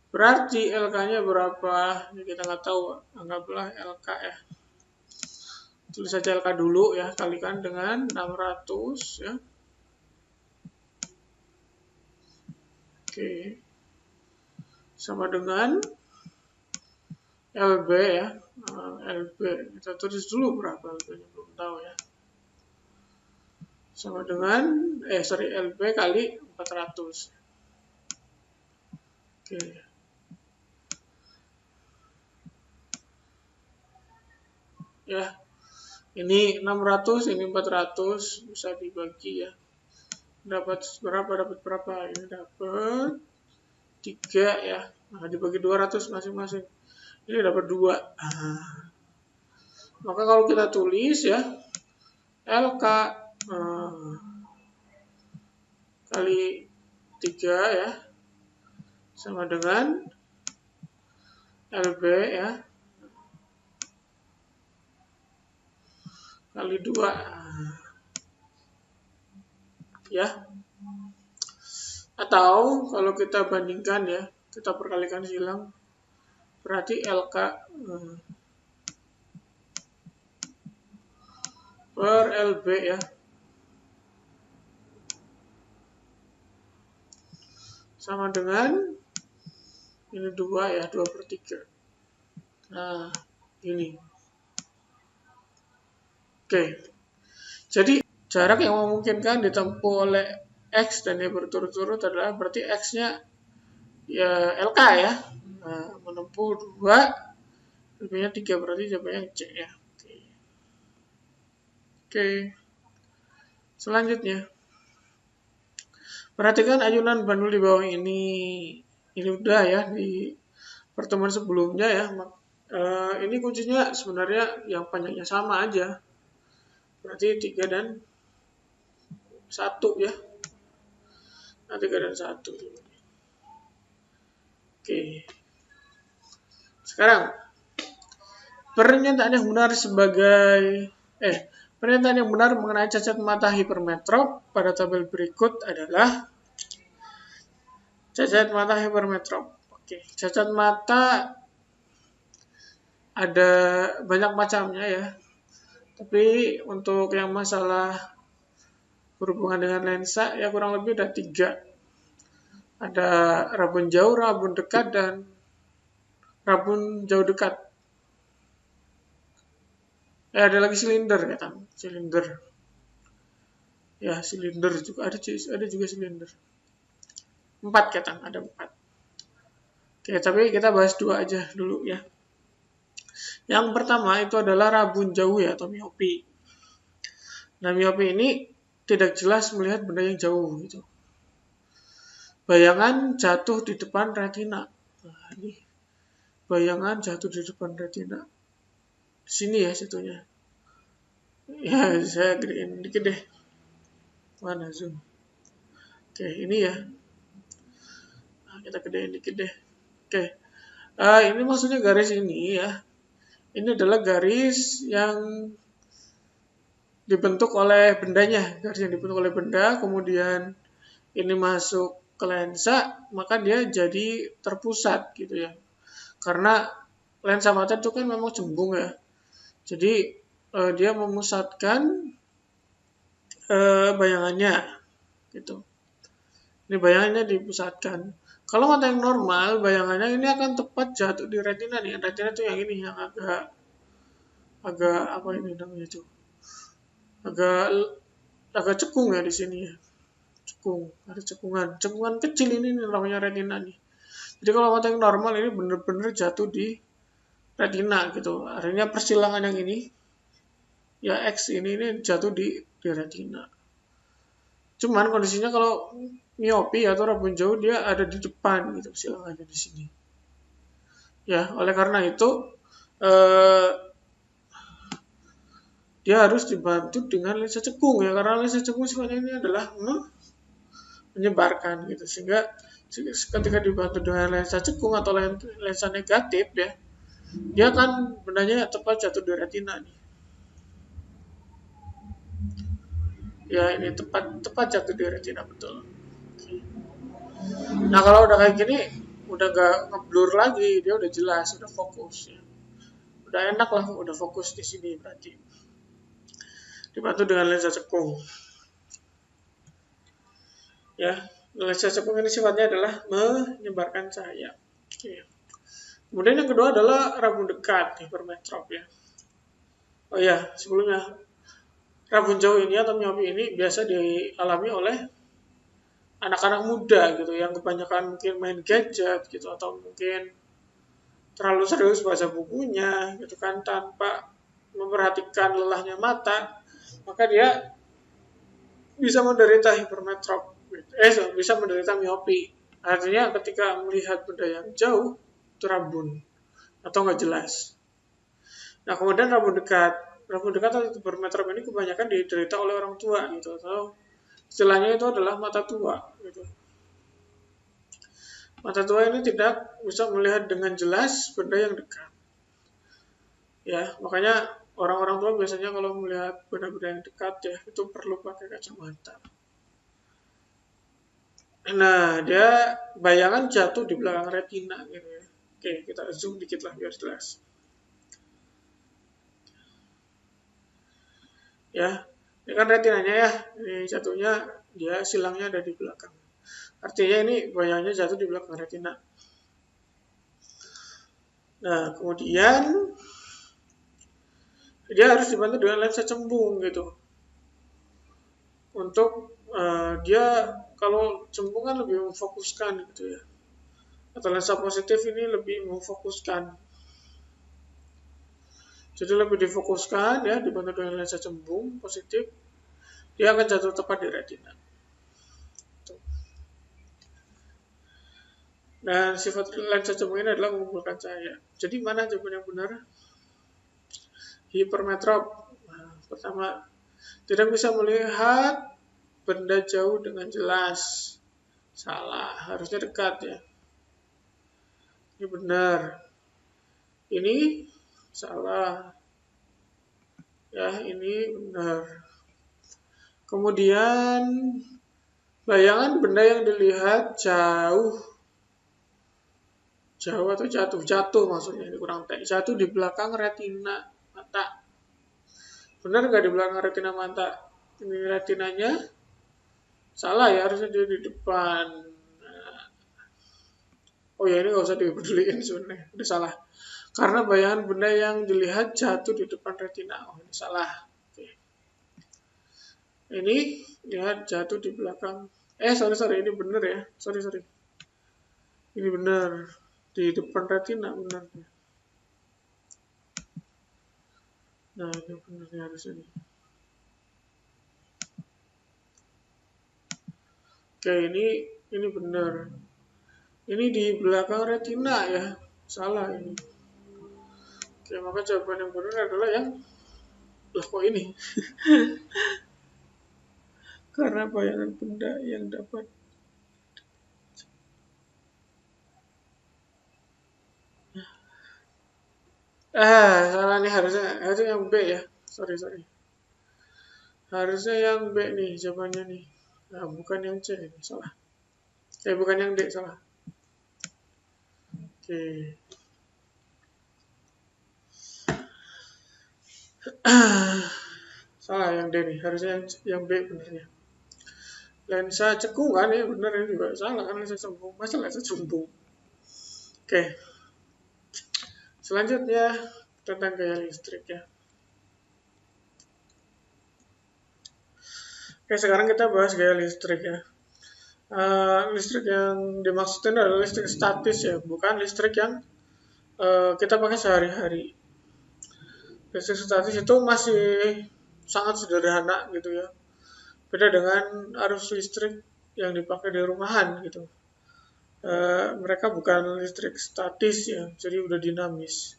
Berarti LK-nya berapa? Ini kita nggak tahu. Anggaplah LK ya. Tulis saja LK dulu ya, kalikan dengan 600 ya. Oke. Sama dengan LB ya. LB. Kita tulis dulu berapa LB-nya, belum tahu ya. Sama dengan LB kali 400. Oke. Ya. Ini 600, ini 400, bisa dibagi ya. Dapat berapa? Ini dapat 3 ya. Nah, dibagi 200 masing-masing. Ini dapat 2. Maka kalau kita tulis ya, LK kali 3 ya, sama dengan LB ya, kali 2 ya. Atau kalau kita bandingkan ya, kita perkalikan silang, berarti LK per LB ya, sama dengan ini 2 ya, 2/3. Nah, ini. Oke. Jadi jarak yang memungkinkan ditempuh oleh X dan Y berturut-turut adalah berarti X-nya ya LK ya. Nah, menempuh 2, lebihnya 3 berarti jawabannya C ya. Oke. Selanjutnya, perhatikan ayunan bandul di bawah ini. Ini udah ya di pertemuan sebelumnya ya. Ini kuncinya sebenarnya yang panjangnya sama aja. Berarti 3 dan 1 ya. Nah, 3 dan 1. Oke. Sekarang, pernyataan yang benar pernyataan yang benar mengenai cacat mata hipermetrop pada tabel berikut adalah cacat mata hipermetrop. Oke, cacat mata ada banyak macamnya ya. Tapi untuk yang masalah berhubungan dengan lensa ya kurang lebih ada 3. Ada rabun jauh, rabun dekat, dan rabun jauh dekat. Ada lagi silinder ya kan, silinder. Ya silinder juga ada juga silinder. 4 ketang, ada 4. Oke, tapi kita bahas 2 aja dulu ya. Yang pertama itu adalah rabun jauh ya atau miopi. Nah miopi ini tidak jelas melihat benda yang jauh gitu. Bayangan jatuh di depan retina. Nah, ini bayangan jatuh di depan retina. Di sini ya situnya. Ya, saya gedein dikit deh. Mana zoom? Oke, ini ya. Nah, kita gedein dikit deh. Oke. Ini maksudnya garis ini ya. Ini adalah garis yang dibentuk oleh bendanya. Garis yang dibentuk oleh benda, kemudian ini masuk ke lensa, maka dia jadi terpusat gitu ya. Karena lensa mata itu kan memang cembung ya. Jadi dia memusatkan bayangannya gitu. Ini bayangannya dipusatkan. Kalau mata yang normal, bayangannya ini akan tepat jatuh di retina nih. Retina itu yang ini yang agak apa ini namanya itu? Agak cekung ya di sini ya. Cekung, ada cekungan kecil ini namanya retina nih. Jadi kalau mata yang normal ini benar-benar jatuh di retina gitu. Artinya persilangan yang ini ya X ini jatuh di retina. Cuman kondisinya kalau miopi atau rabun jauh dia ada di depan gitu silangannya di sini. Ya, oleh karena itu dia harus dibantu dengan lensa cekung ya, karena lensa cekung sifatnya ini adalah menyebarkan gitu, sehingga ketika dibantu dengan lensa cekung atau lensa negatif ya, dia akan bendanya tepat jatuh di retina nih. Ya ini tepat jatuh di retina betul. Nah kalau udah kayak gini udah gak ngeblur lagi, dia udah jelas, udah fokus ya. Udah enak lah, udah fokus di sini berarti. Dibantu dengan lensa cekung. Ya, lensa cekung ini sifatnya adalah menyebarkan cahaya. Oke. Kemudian yang kedua adalah rabun dekat hipermetrop ya. Oh ya, sebelumnya rabun jauh ini atau miopi ini biasa dialami oleh anak-anak muda gitu yang kebanyakan mungkin main gadget gitu atau mungkin terlalu serius baca bukunya gitu kan tanpa memperhatikan lelahnya mata, maka dia bisa menderita hipermetrop, bisa menderita miopi. Artinya ketika melihat benda yang jauh itu rabun atau nggak jelas. Nah kemudian rabun dekat atau hipermetrop ini kebanyakan diderita oleh orang tua gitu, atau istilahnya itu adalah mata tua gitu. Mata tua ini tidak bisa melihat dengan jelas benda yang dekat. Ya, makanya orang-orang tua biasanya kalau melihat benda-benda yang dekat ya itu perlu pakai kacamata. Nah, dia bayangan jatuh di belakang retina gitu ya. Oke, kita zoom dikit lah biar jelas. Ya, ini kan retinanya ya. Ini jatuhnya dia silangnya ada di belakang. Artinya ini bayangannya jatuh di belakang retina. Nah, kemudian dia harus dibantu dengan lensa cembung gitu. untuk dia kalau cembung kan lebih memfokuskan gitu ya, atau lensa positif ini lebih memfokuskan, jadi lebih difokuskan ya dibanding dengan lensa cembung positif, dia akan jatuh tepat di retina. Dan sifat lensa cembung ini adalah mengumpulkan cahaya. Jadi mana jawaban yang benar? Hipermetrop. Nah, pertama, tidak bisa melihat benda jauh dengan jelas. Salah, harusnya dekat ya. Ini benar. Ini salah. Ya, ini benar. Kemudian bayangan benda yang dilihat jauh atau jatuh maksudnya, ini kurang tek, jatuh di belakang retina mata. Benar nggak di belakang retina mata? Ini retinanya salah ya, harusnya dia di depan. Oh ya, ini nggak usah dipeduliin sebenarnya, udah salah. Karena bayangan benda yang dilihat jatuh di depan retina. Oh, ini salah. Oke. Ini lihat jatuh di belakang. Sorry, ini benar ya. Sorry. Ini benar. Di depan retina benar. Nah, ini benar harusnya nih. Oke, ini benar. Ini di belakang retina ya. Salah ini. Oke, maka jawaban yang benar adalah yang kok ini. Karena bayangan benda yang dapat salah nih, harusnya yang B ya. Sorry. Harusnya yang B nih jawabannya nih. Nah, bukan yang C ini, salah. Bukan yang D, salah. Oke. Salah yang D nih, harusnya yang B benernya. Lensa cekungan ya bener, ini juga salah kan, lensa cembung. Masa lensa cembung? Oke. Selanjutnya tentang gaya listrik ya. Oke, sekarang kita bahas gaya listrik ya. Listrik yang dimaksudkan adalah listrik statis ya, bukan listrik yang kita pakai sehari-hari. Listrik statis itu masih sangat sederhana gitu ya. Beda dengan arus listrik yang dipakai di rumahan gitu. Mereka bukan listrik statis ya, jadi udah dinamis.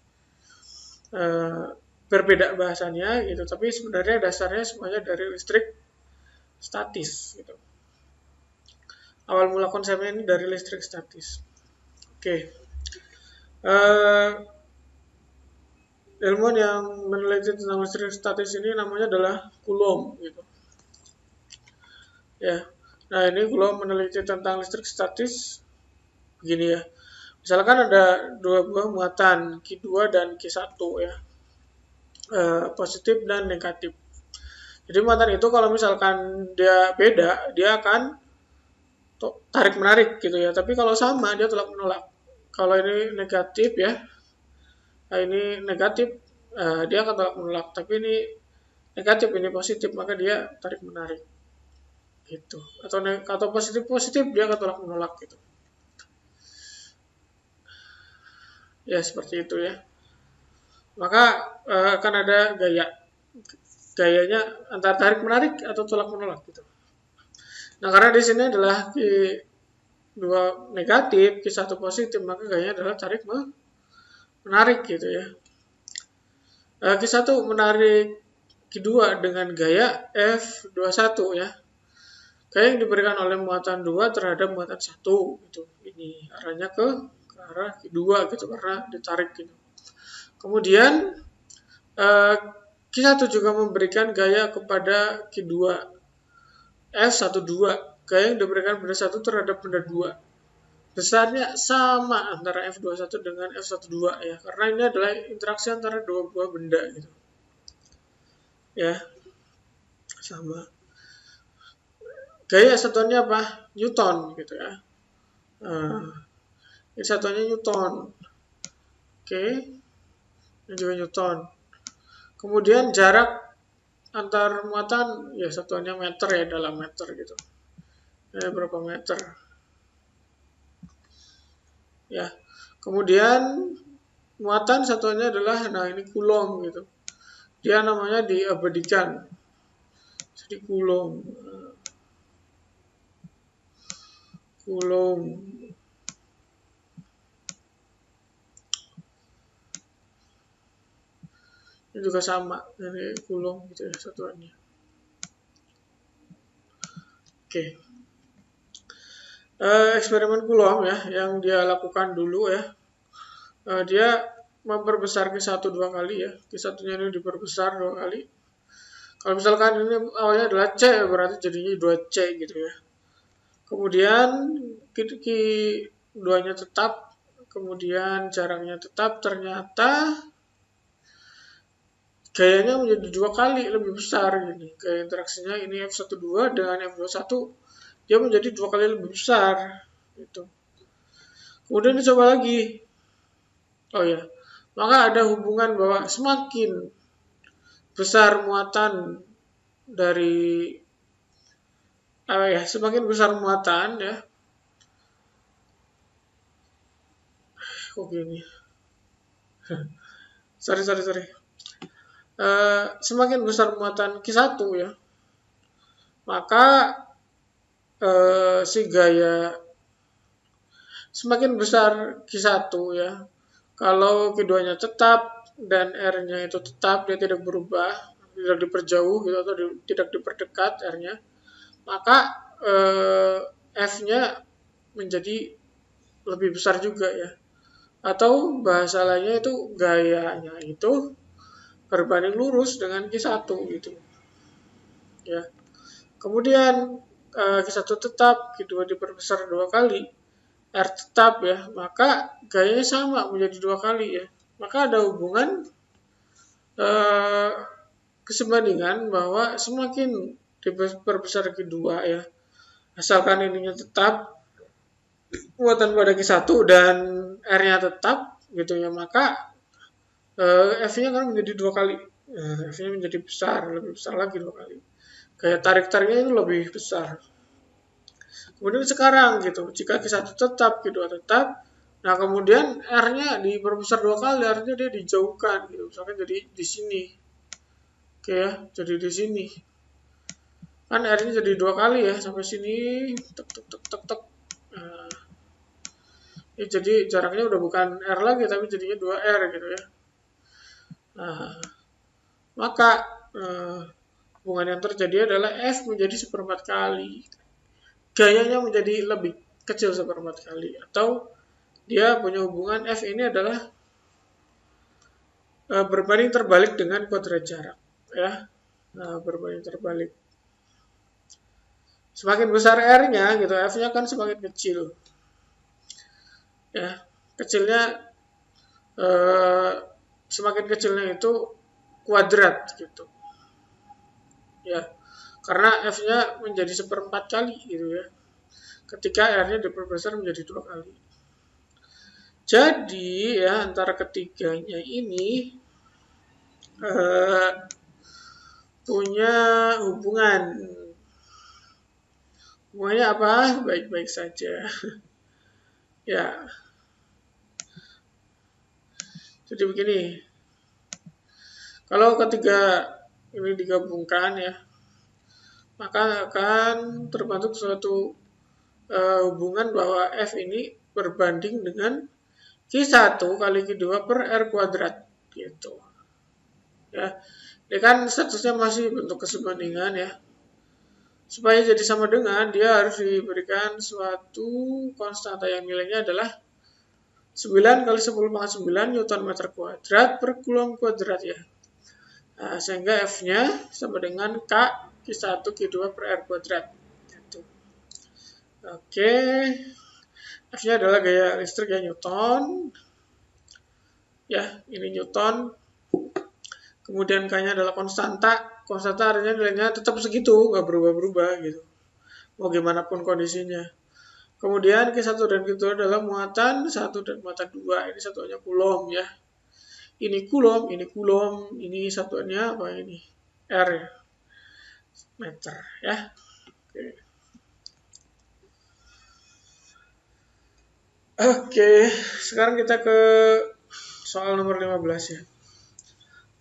Berbeda bahasanya gitu, tapi sebenarnya dasarnya semuanya dari listrik statis gitu. Awal mula konsepnya ini dari listrik statis. Oke. Ilmuwan yang meneliti tentang listrik statis ini namanya adalah Coulomb gitu. Ya. Nah, ini Coulomb meneliti tentang listrik statis begini ya. Misalkan ada dua buah muatan Q2 dan Q1 ya. Positif dan negatif. Jadi muatan itu kalau misalkan dia beda, dia akan tarik menarik gitu ya. Tapi kalau sama dia tolak menolak. Kalau ini negatif ya, ini negatif, dia akan tolak menolak. Tapi ini negatif, ini positif, maka dia tarik menarik gitu. Atau positif dia akan tolak menolak gitu. Ya seperti itu ya. Maka akan ada gayanya antara tarik menarik atau tolak menolak gitu. Nah, karena di sini adalah Q2 negatif, Q1 positif, maka gayanya adalah tarik menarik gitu ya. Q1 menarik Q2 dengan gaya F21 ya. Gaya yang diberikan oleh muatan 2 terhadap muatan 1 gitu. Ini arahnya ke arah Q2 gitu karena ditarik gitu. Kemudian Q1 juga memberikan gaya kepada Q2 F12, gaya yang diberikan benda 1 terhadap benda 2. Besarnya sama antara F21 dengan F12 ya, karena ini adalah interaksi antara dua buah benda gitu. Ya. Sama. Gaya satuannya apa? Newton gitu ya. Ini satuannya Newton. Oke. Ini juga Newton. Kemudian jarak antar muatan ya satuannya meter ya, dalam meter gitu. Berapa meter ya. Kemudian muatan satuannya adalah, nah ini coulomb gitu. Dia namanya diabadikan. Jadi coulomb. Ini juga sama, ini coulomb gitu ya satuannya. Oke. Eksperimen Coulomb ya, yang dia lakukan dulu ya. Dia memperbesar Q1 2 kali ya. Q1-nya ini diperbesar 2 kali. Kalau misalkan ini awalnya adalah C, berarti jadinya 2C gitu ya. Kemudian Q2-nya tetap, kemudian jaraknya tetap, ternyata gayanya menjadi 2 kali lebih besar gini. Gaya interaksinya ini F12 dengan F21 dia menjadi 2 kali lebih besar gitu. Kemudian dicoba lagi. Oh ya, maka ada hubungan bahwa semakin besar muatan dari semakin besar muatan ya. Kok gini? sorry. Semakin besar muatan Q1 ya, maka si gaya semakin besar Q1 ya. Kalau keduanya tetap dan R-nya itu tetap, dia tidak berubah, tidak diperjauh gitu atau tidak diperdekat R-nya, maka F-nya menjadi lebih besar juga ya. Atau bahasa lainnya itu gayanya itu berbanding lurus dengan Q1 gitu. Ya. Kemudian Q1 tetap, Q2 diperbesar 2 kali, R tetap ya, maka gayanya sama menjadi 2 kali ya. Maka ada hubungan kesebandingan bahwa semakin diperbesar Q2 ya, asalkan ininya tetap, muatan pada Q1 dan R-nya tetap gitu ya, maka F-nya kan menjadi 2 kali. F-nya menjadi besar, lebih besar lagi 2 kali. Kayak tarik-tariknya itu lebih besar. Kemudian sekarang gitu, jika Q1 tetap, Q2 tetap, nah kemudian R-nya diperbesar 2 kali, artinya dia dijauhkan gitu. Misalkan jadi di sini. Oke ya, jadi di sini. Kan R-nya jadi 2 kali ya, sampai sini, tek. Nah, ya jadi jaraknya udah bukan R lagi, tapi jadinya 2R gitu ya. Nah, maka hubungan yang terjadi adalah F menjadi 1/4 kali. Gayanya menjadi lebih kecil 1/4 kali. Atau dia punya hubungan F ini adalah berbanding terbalik dengan kuadrat jarak. Ya, berbanding terbalik. Semakin besar R-nya gitu, F-nya kan semakin kecil. Ya, kecilnya semakin kecilnya itu kuadrat gitu. Ya, karena F-nya menjadi 1/4 kali gitu ya. Ketika R-nya diperbesar menjadi 2 kali. Jadi ya antara ketiganya ini punya hubungan. Hubungannya apa? Baik-baik saja. Ya. Jadi begini. Kalau ketiga ini digabungkan ya, maka akan terbentuk suatu hubungan bahwa F ini berbanding dengan Q1 kali Q2 per R kuadrat gitu. Ya, ini kan statusnya masih bentuk kesebandingan ya. Supaya jadi sama dengan, dia harus diberikan suatu konstanta yang nilainya adalah 9 kali 10 pangkat 9 Newton meter kuadrat per Coulomb kuadrat ya. Nah, sehingga F-nya sama dengan K Q1 Q2 per R kuadrat. Gitu. Oke. F-nya adalah gaya listrik ya Newton. Ya, ini Newton. Kemudian K-nya adalah konstanta. Konstanta artinya nilainya tetap segitu, nggak berubah-berubah gitu. Mau gimana pun kondisinya. Kemudian Q1 dan Q2 adalah muatan 1 dan muatan 2. Ini satuannya Coulomb ya. Ini Coulomb, ini satuannya apa ini? R ya. meter ya. Oke, sekarang kita ke soal nomor 15 ya.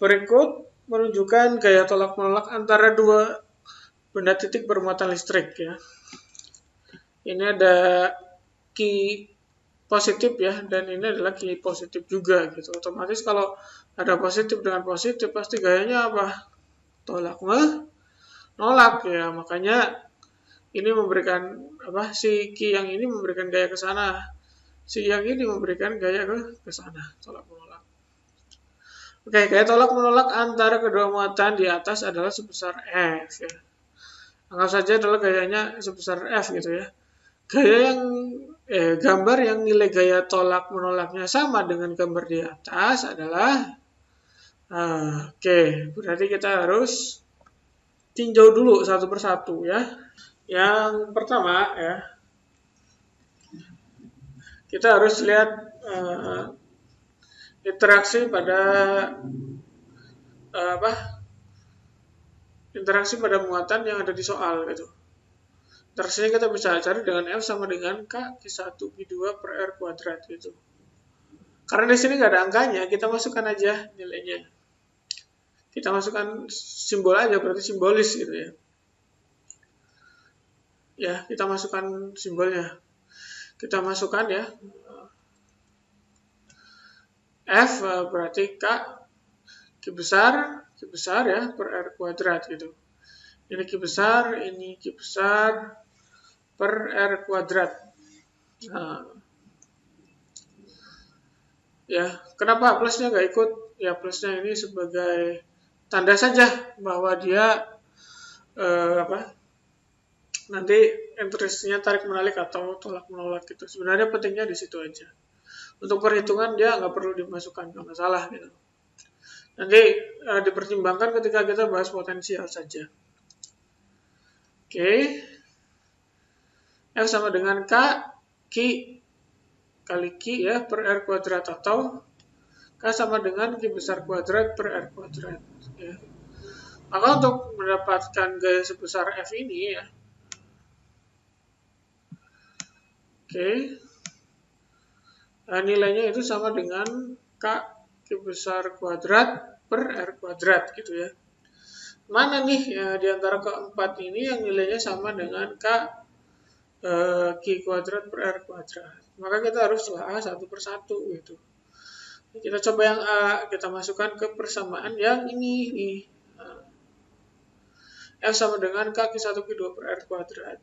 Berikut menunjukkan gaya tolak menolak antara dua benda titik bermuatan listrik ya. Ini ada key positif ya, dan ini adalah key positif juga gitu. Otomatis kalau ada positif dengan positif pasti gayanya apa? Tolak menolak ya. Makanya ini memberikan apa? Si key yang ini memberikan gaya ke sana. Si yang ini memberikan gaya ke sana, tolak menolak. Oke, gaya tolak menolak antara kedua muatan di atas adalah sebesar F ya. Anggap saja adalah gayanya sebesar F gitu ya. Gaya yang gambar yang nilai gaya tolak menolaknya sama dengan gambar di atas adalah oke, berarti kita harus tinjau dulu satu persatu ya. Yang pertama ya, kita harus lihat interaksi pada interaksi pada muatan yang ada di soal gitu. Interaksinya kita bisa cari dengan F sama dengan K Q1 Q2 per R kuadrat gitu. Karena di sini nggak ada angkanya, kita masukkan aja nilainya. Kita masukkan simbol aja, berarti simbolis gitu ya. Ya, kita masukkan simbolnya. Kita masukkan ya. F berarti K Q besar ya per R kuadrat gitu. Ini Q besar, ini Q besar per R kuadrat. Nah, ya, kenapa plusnya nggak ikut? Ya, plusnya ini sebagai tanda saja bahwa dia nanti interestnya tarik menarik atau tolak menolak gitu. Sebenarnya pentingnya di situ aja. Untuk perhitungan dia nggak perlu dimasukkan, nggak masalah gitu. Nanti dipertimbangkan ketika kita bahas potensial saja. Oke. F sama dengan K kali Q ya per R kuadrat, atau K sama dengan Q besar kuadrat per R kuadrat ya. Maka untuk mendapatkan gaya sebesar F ini ya, oke, nilainya itu sama dengan K Q besar kuadrat per R kuadrat gitu ya. Mana nih ya, di antara keempat ini yang nilainya sama dengan K Q kuadrat per R kuadrat? Maka kita harus telah satu persatu gitu. Kita coba yang A, kita masukkan ke persamaan yang ini nih. F sama dengan K Q1 Q2 per R kuadrat.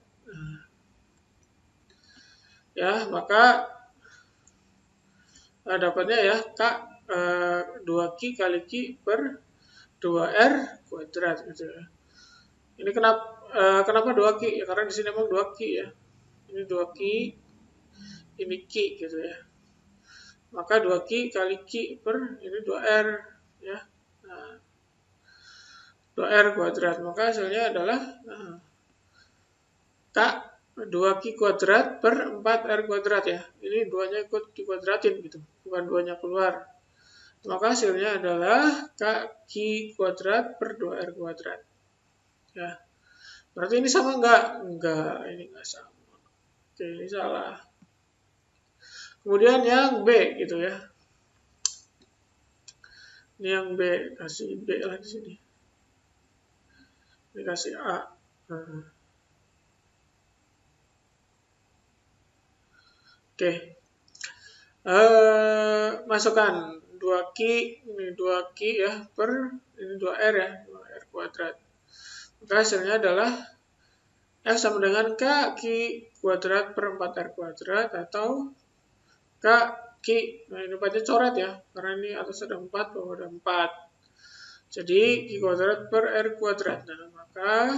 Ya, maka dapatnya ya K 2Q kali Q per 2R kuadrat gitu ya. Ini kenapa 2Q? Ya karena di sini memang 2Q ya. Ini 2Q, ini Q gitu ya. Maka 2Q kali Q per ini 2R ya. Nah, 2R kuadrat. Maka hasilnya adalah K 2Q kuadrat per 4R kuadrat ya. Ini 2-nya ikut dikuadratin gitu. Bukan 2-nya keluar. Maka hasilnya adalah K Q kuadrat per 2R kuadrat. Ya. Berarti ini sama enggak? Enggak, ini enggak sama. Oke, ini salah. Kemudian yang B gitu ya. Ini yang B, kasih B lah di sini. Ini kasih A. Oke. Masukkan 2Q, ini 2Q ya, per ini 2R ya, 2R kuadrat. Maka hasilnya adalah F sama dengan K Q kuadrat per 4R kuadrat, atau K Q, nah ini baca coret ya, karena ini atas ada 4, bawah ada 4. Jadi Q kuadrat per R kuadrat. Nah, maka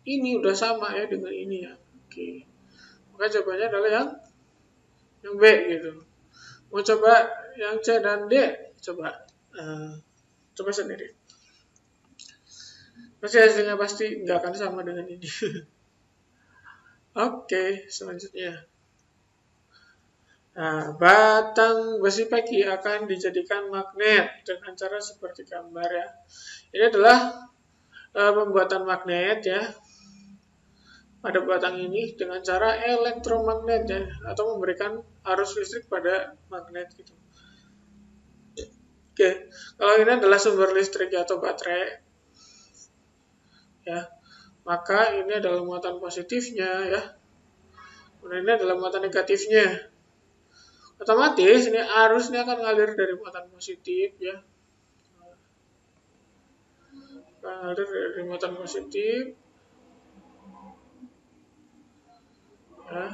ini udah sama ya dengan ini ya. Oke. Maka jawabannya adalah yang B gitu. Mau coba yang C dan D, coba sendiri. Pasti hasilnya pasti nggak akan sama dengan ini. Oke, selanjutnya. Nah, batang besi pagi akan dijadikan magnet dengan cara seperti gambar ya. Ini adalah pembuatan magnet ya pada batang ini dengan cara elektromagnet ya, atau memberikan arus listrik pada magnet gitu. Oke, kalau ini adalah sumber listrik atau baterai ya, maka ini adalah muatan positifnya ya. Kemudian ini adalah muatan negatifnya. Otomatis ini arusnya akan ngalir dari muatan positif ya. Ngalir dari muatan positif ya.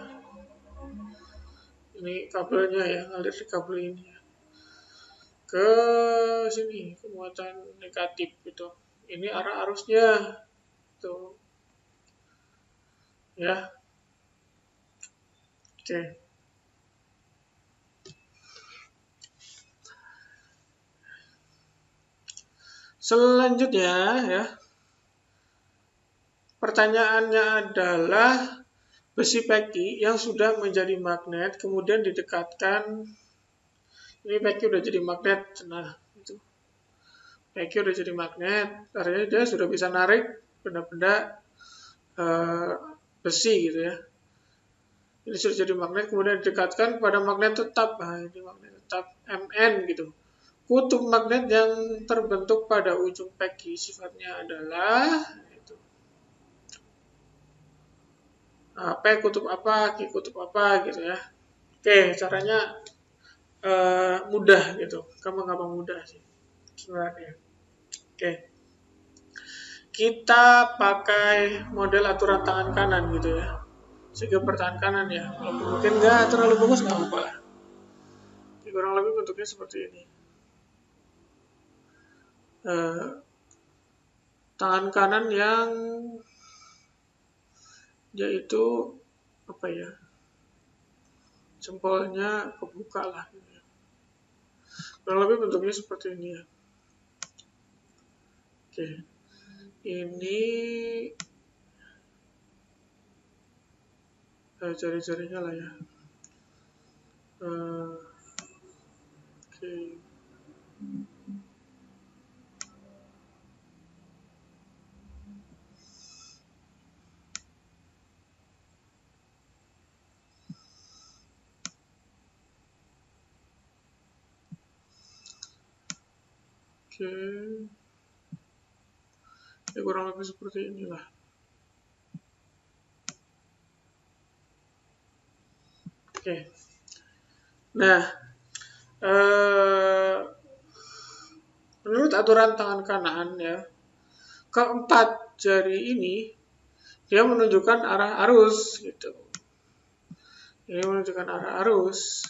Ini kabelnya ya, ngalir di kabel ini ya. Ke sini, ke muatan negatif gitu. Ini arah arusnya tuh. Ya. Oke. Selanjutnya ya. Pertanyaannya adalah besi peki yang sudah menjadi magnet kemudian didekatkan. Ini peki udah jadi magnet. Nah, itu. Peki udah jadi magnet, artinya dia sudah bisa narik benda-benda besi gitu ya. Ini sudah jadi magnet kemudian didekatkan pada magnet tetap. Nah, ini magnet tetap Mn gitu. Kutub magnet yang terbentuk pada ujung peki sifatnya adalah itu. P kutub apa, Q kutub apa gitu ya. Oke, caranya mudah gitu. Gampang-gampang mudah sih sebenarnya. Oke. Kita pakai model aturan tangan kanan gitu ya. Sehingga pertahan kanan ya. Kalau mungkin nggak terlalu bagus nggak apa-apa lah. Kurang lebih bentuknya seperti ini. Tangan kanan yang yaitu apa ya, jempolnya kebuka lah gitu ya. Kurang lebih bentuknya seperti ini ya. Oke, ini jari-jarinya lah ya. Oke. Oke. Ya kurang lebih seperti inilah. Oke. Nah, menurut aturan tangan kanan ya, keempat jari ini dia menunjukkan arah arus gitu. Ini menunjukkan arah arus.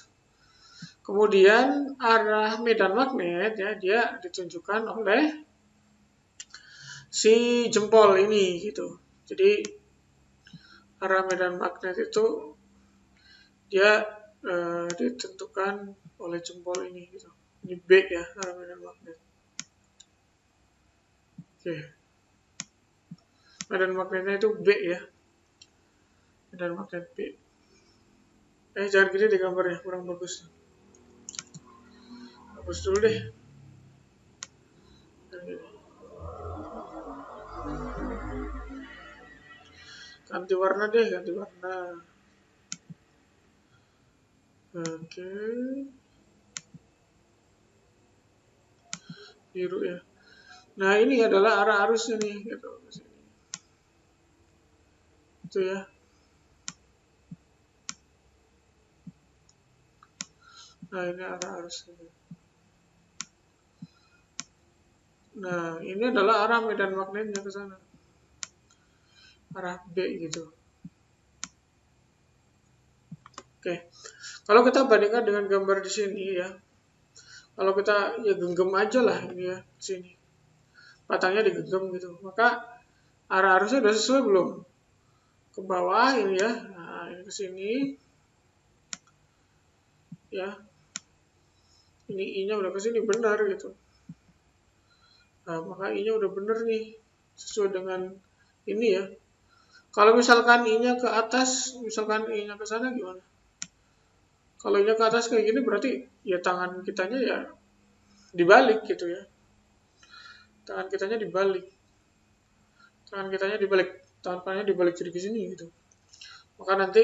Kemudian arah medan magnet ya dia ditunjukkan oleh si jempol ini gitu. Jadi arah medan magnet itu dia ditentukan oleh jempol ini gitu. Ini B ya arah medan magnet. Oke. Medan magnetnya itu B ya. Medan magnet B. Jangan gini di gambarnya, kurang bagus. Hapus dulu deh. Ganti warna deh, ganti warna. Oke. Biru ya. Nah, ini adalah arah arusnya nih gitu. Itu ya. Nah, ini arah arusnya. Nah, ini adalah arah medan magnetnya ke sana. Arah B gitu. Oke. Kalau kita bandingkan dengan gambar di sini ya. Kalau kita ya genggam aja lah ini ya di sini. Batangnya digenggam gitu. Maka arah arusnya udah sesuai belum? Ke bawah ini ya. Nah, ini ke sini. Ya. Ini I-nya udah ke sini benar gitu. Nah, maka I-nya udah benar nih. Sesuai dengan ini ya. Kalau misalkan I-nya ke atas, misalkan I-nya ke sana gimana? Kalau I-nya ke atas kayak gini berarti ya tangan kitanya ya dibalik gitu ya. Tangan kitanya dibalik. tangan kitanya dibalik, tangan kanannya dibalik jadi ke sini gitu. Maka nanti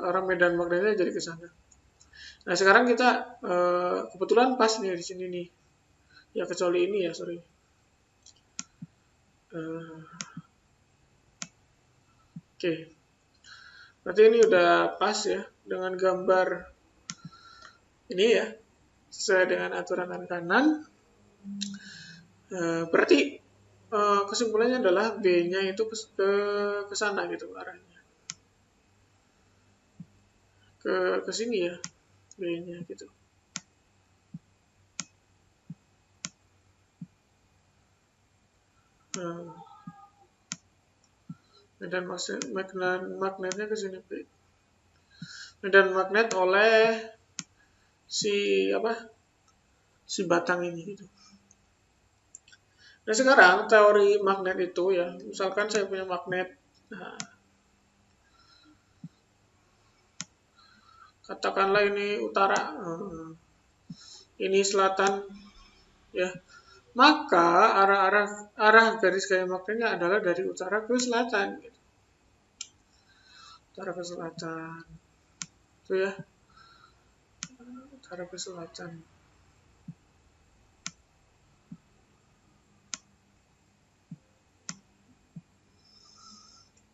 arah medan magnetnya jadi ke sana. Nah sekarang kita kebetulan pas nih di sini nih. Ya kecuali ini ya, sorry. Oke. Berarti ini udah pas ya dengan gambar ini ya, sesuai dengan aturan tangan kanan. Berarti kesimpulannya adalah B-nya itu ke sana gitu arahnya. Ke sini ya B-nya gitu. Medan magnetnya ke sini B. Medan magnet oleh si batang ini gitu. Nah sekarang teori magnet itu ya, misalkan saya punya magnet, nah, katakanlah ini utara, ini selatan, ya, maka arah garis gaya magnetnya adalah dari utara ke selatan, gitu. Utara ke selatan, itu ya, utara ke selatan.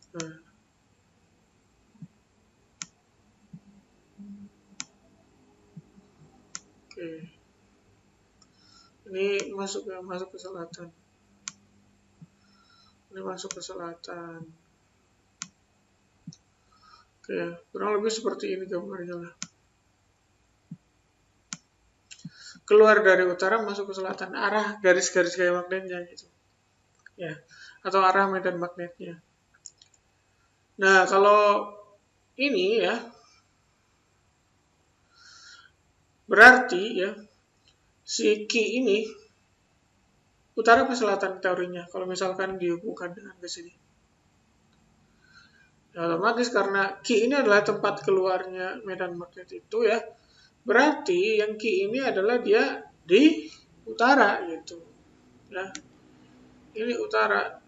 Nah. Oke. Ini masuk ke selatan. Ini masuk ke selatan. Oke, kurang lebih seperti ini gambarnya lah. Keluar dari utara masuk ke selatan, arah garis-garis gaya magnetnya gitu. Ya, atau arah medan magnetnya. Nah, kalau ini ya berarti ya si Q ini utara ke selatan teorinya kalau misalkan dihubungkan dengan ke sini. Ya, otomatis karena Q ini adalah tempat keluarnya medan magnet itu ya, berarti yang Q ini adalah dia di utara gitu. Ya. Ini utara.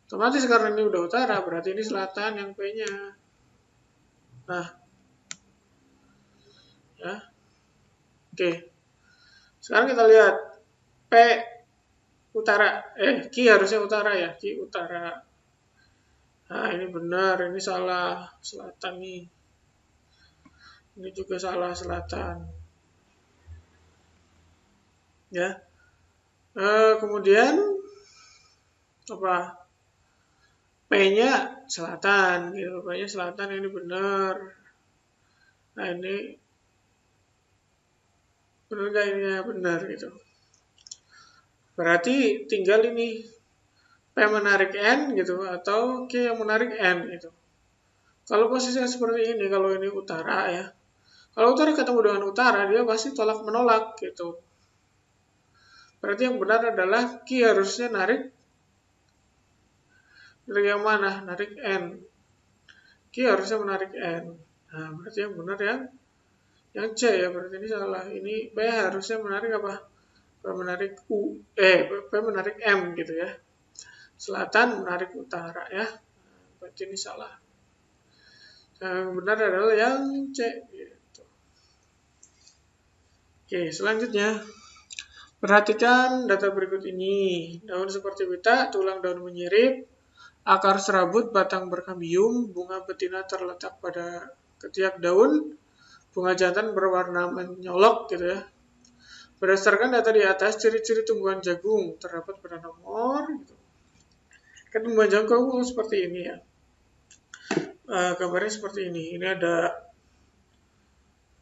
Otomatis karena ini udah utara, berarti ini selatan yang P-nya. Nah, ya, oke. Sekarang kita lihat P utara, Q harusnya utara ya, Q utara. Nah, ini benar, ini salah, selatan nih. Ini juga salah, selatan. Ya. Kemudian apa? P-nya selatan, gitu. P-nya selatan ini benar. Nah, ini benar nggak ini ya benar gitu. Berarti tinggal ini P menarik N gitu atau Q yang menarik N gitu. Kalau posisinya seperti ini, kalau ini utara ya. Kalau utara ketemu dengan utara, dia pasti tolak menolak gitu. Berarti yang benar adalah Q harusnya narik yang mana? Narik N. Q harusnya menarik N. Nah, berarti yang benar yang C ya, berarti ini salah. Ini P harusnya menarik apa? P menarik P menarik M gitu ya. Selatan menarik utara ya. Berarti ini salah. Yang benar adalah yang C gitu. Oke, selanjutnya perhatikan data berikut ini. Daun seperti pita, tulang daun menyirip, akar serabut, batang berkambium, bunga betina terletak pada ketiak daun, bunga jantan berwarna menyolok gitu ya. Berdasarkan data di atas, ciri-ciri tumbuhan jagung terdapat pada nomor gitu. Kan tumbuhan jagung seperti ini ya. Gambarnya seperti ini. Ini ada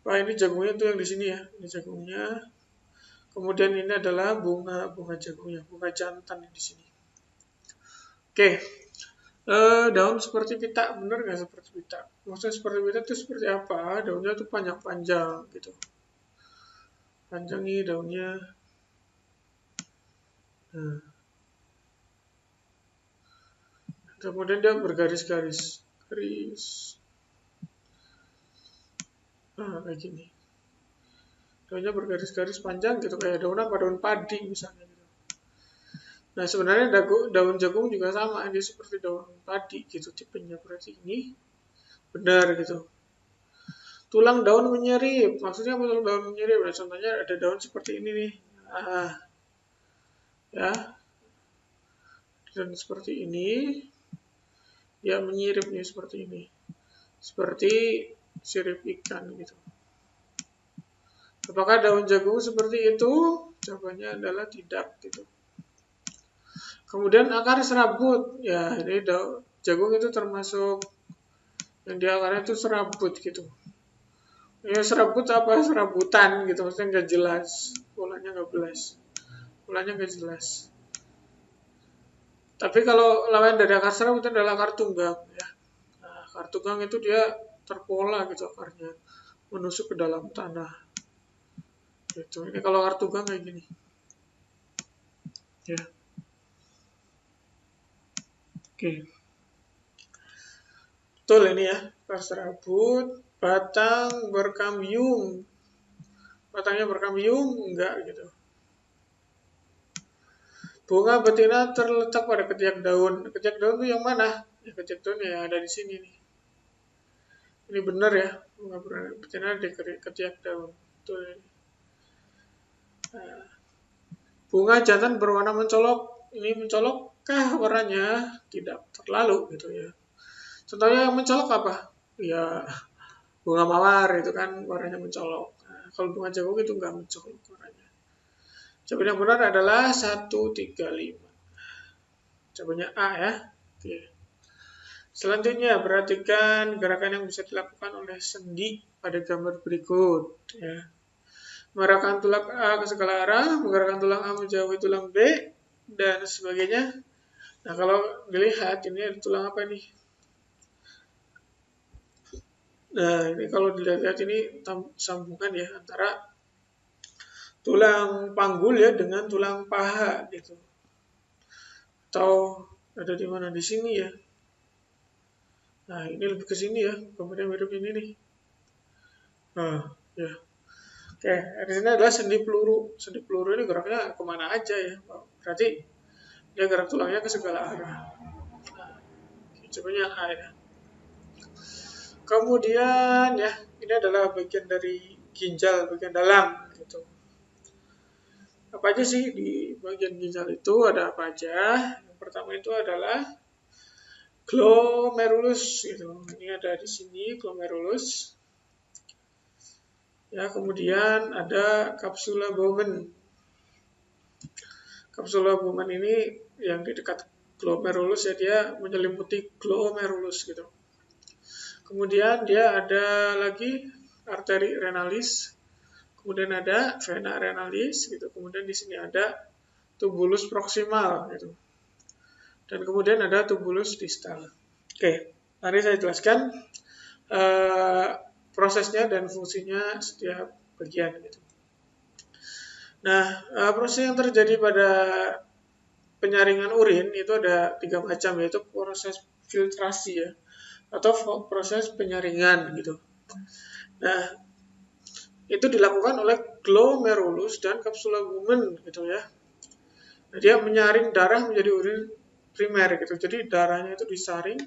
ini jagungnya tuh yang di sini ya. Ini jagungnya. Kemudian ini adalah bunga jagungnya, bunga jantan di sini. Oke. Daun seperti pita, bener nggak seperti pita? Maksudnya seperti pita itu seperti apa? Daunnya tuh panjang-panjang gitu. Panjang nih daunnya. Nah. Kemudian dia bergaris-garis. Nah, kayak gini. Daunnya bergaris-garis panjang gitu, kayak daun apa? Daun padi misalnya gitu. Nah sebenarnya daun jagung juga sama, dia seperti daun padi gitu tipenya, berarti ini benar gitu. Tulang daun menyerip, maksudnya apa tulang daun menyerip? Nah, contohnya ada daun seperti ini nih, ya, dan seperti ini, ya menyirip nih seperti ini, seperti sirip ikan gitu. Apakah daun jagung seperti itu? Jawabannya adalah tidak gitu. Kemudian akar serabut, ya ini jagung itu termasuk yang di akarnya itu serabut gitu. Ya serabut apa? Serabutan gitu, maksudnya nggak jelas, polanya nggak jelas, polanya nggak jelas. Tapi kalau lawan dari akar serabut adalah akar tunggang ya. Nah, akar tunggang itu dia terpola gitu akarnya, menusuk ke dalam tanah. Gitu. Ini kalau akar tunggang kayak gini. Ya. Oke. Betul ini ya, akar serabut, batang berkambium. Batangnya berkambium enggak gitu. Bunga betina terletak pada ketiak daun. Ketiak daun itu yang mana? Ya, ketiak daun ya ada di sini nih. Ini benar ya, bunga betina di ketiak daun. Betul. Nah, bunga jantan berwarna mencolok. Ini mencolokkah warnanya? Tidak terlalu gitu ya. Contohnya yang mencolok apa? Ya bunga mawar itu kan warnanya mencolok. Nah, kalau bunga jagung itu enggak mencolok warnanya. Jawaban yang benar adalah 135. Jawabannya A ya. Oke. Selanjutnya, perhatikan gerakan yang bisa dilakukan oleh sendi pada gambar berikut. Ya. Mengarahkan tulang A ke segala arah, menggerakkan tulang A menjauhi tulang B, dan sebagainya. Nah, kalau dilihat, ini ada tulang apa nih? Nah, ini kalau dilihat ini sambungan ya antara tulang panggul ya dengan tulang paha gitu. Atau ada di mana? Di sini ya. Nah, ini lebih ke sini ya, gambarnya mirip ini nih. Nah, ya. Oke, di sini adalah sendi peluru. Sendi peluru ini geraknya kemana aja ya. Berarti dia gerak tulangnya ke segala arah. Nah, jawabannya A ya. Kemudian ya, ini adalah bagian dari ginjal, bagian dalam gitu. Apa aja sih di bagian ginjal itu? Ada apa aja? Yang pertama itu adalah glomerulus gitu. Ini ada di sini glomerulus. Ya, kemudian ada kapsula Bowman. Kapsula Bowman ini yang di dekat glomerulus ya, dia menyelimuti glomerulus gitu. Kemudian dia ada lagi arteri renalis, kemudian ada vena renalis gitu. Kemudian di sini ada tubulus proximal gitu. Dan kemudian ada tubulus distal. Oke, mari saya jelaskan prosesnya dan fungsinya setiap bagian gitu. Nah, proses yang terjadi pada penyaringan urin itu ada 3 macam, yaitu proses filtrasi ya, atau proses penyaringan gitu. Nah, itu dilakukan oleh glomerulus dan kapsula Bowman gitu ya. Nah, dia menyaring darah menjadi urin primer gitu. Jadi darahnya itu disaring,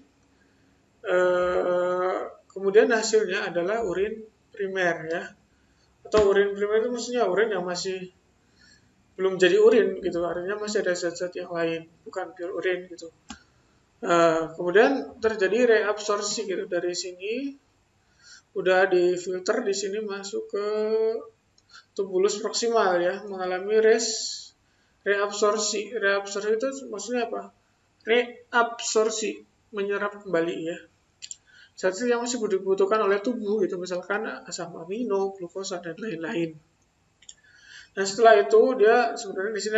kemudian hasilnya adalah urin primer ya. Atau urin primer itu maksudnya urin yang masih belum jadi urin gitu, artinya masih ada zat-zat yang lain, bukan pure urin gitu. Kemudian terjadi reabsorpsi gitu, dari sini udah difilter, di sini masuk ke tubulus proximal ya, mengalami reabsorpsi. Reabsorpsi itu maksudnya apa? Reabsorpsi, menyerap kembali ya. Zat yang masih dibutuhkan oleh tubuh gitu, misalkan asam amino, glukosa dan lain-lain. Nah, setelah itu dia sebenarnya di sini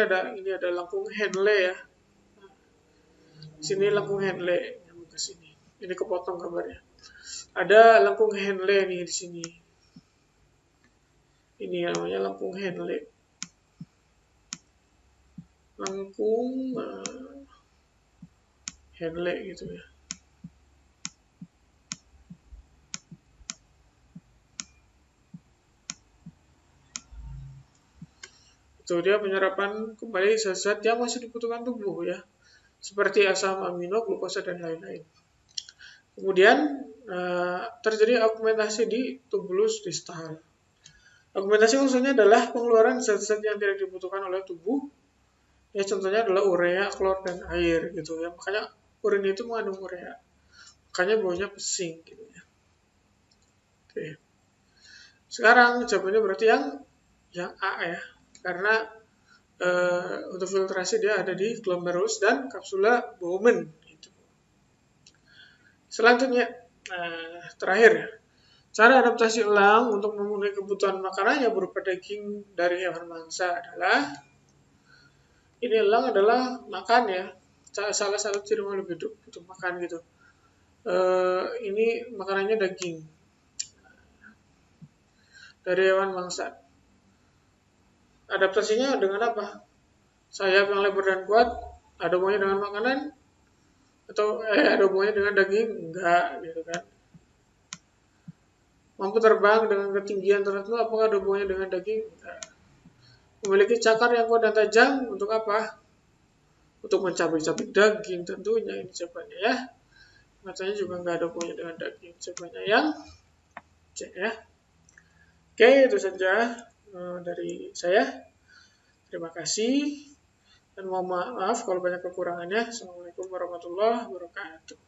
ada lengkung Henle ya. Sini lengkung Henle, yang ke sini. Ini kepotong gambarnya. Ada lengkung Henle nih di sini. Ini namanya lengkung Henle. Lengkung Henle gitu ya. Itu dia penyerapan kembali zat-zat yang masih dibutuhkan tubuh ya, seperti asam amino, glukosa dan lain-lain. Kemudian terjadi augmentasi di tubulus distal. Augmentasi maksudnya adalah pengeluaran zat-zat yang tidak dibutuhkan oleh tubuh. Ya contohnya adalah urea, klor dan air gitu ya. Makanya urin itu mengandung urea. Makanya baunya pesing gitu ya. Oke. Sekarang jawabannya berarti yang A ya. Karena untuk filtrasi dia ada di glomerulus dan kapsula Bowman gitu. Selanjutnya terakhir, cara adaptasi elang untuk memenuhi kebutuhan makanannya berupa daging dari hewan mangsa adalah ini elang adalah makan ya. Salah satu ciri makhluk hidup butuh makan gitu. Ini makanannya daging dari hewan mangsa. Adaptasinya dengan apa? Sayap yang lebar dan kuat, ada hubungannya dengan makanan atau ada hubungannya dengan daging? Enggak gitu kan. Mampu terbang dengan ketinggian tertentu, apakah ada hubungannya dengan daging? Enggak. Memiliki cakar yang kuat dan tajam untuk apa? Untuk mencabik-cabik daging tentunya ini jawabannya ya. Matanya juga nggak ada hubungannya dengan daging. Jawabannya yang C ya. Oke, itu saja dari saya. Terima kasih dan mohon maaf kalau banyak kekurangannya. Assalamualaikum warahmatullahi wabarakatuh.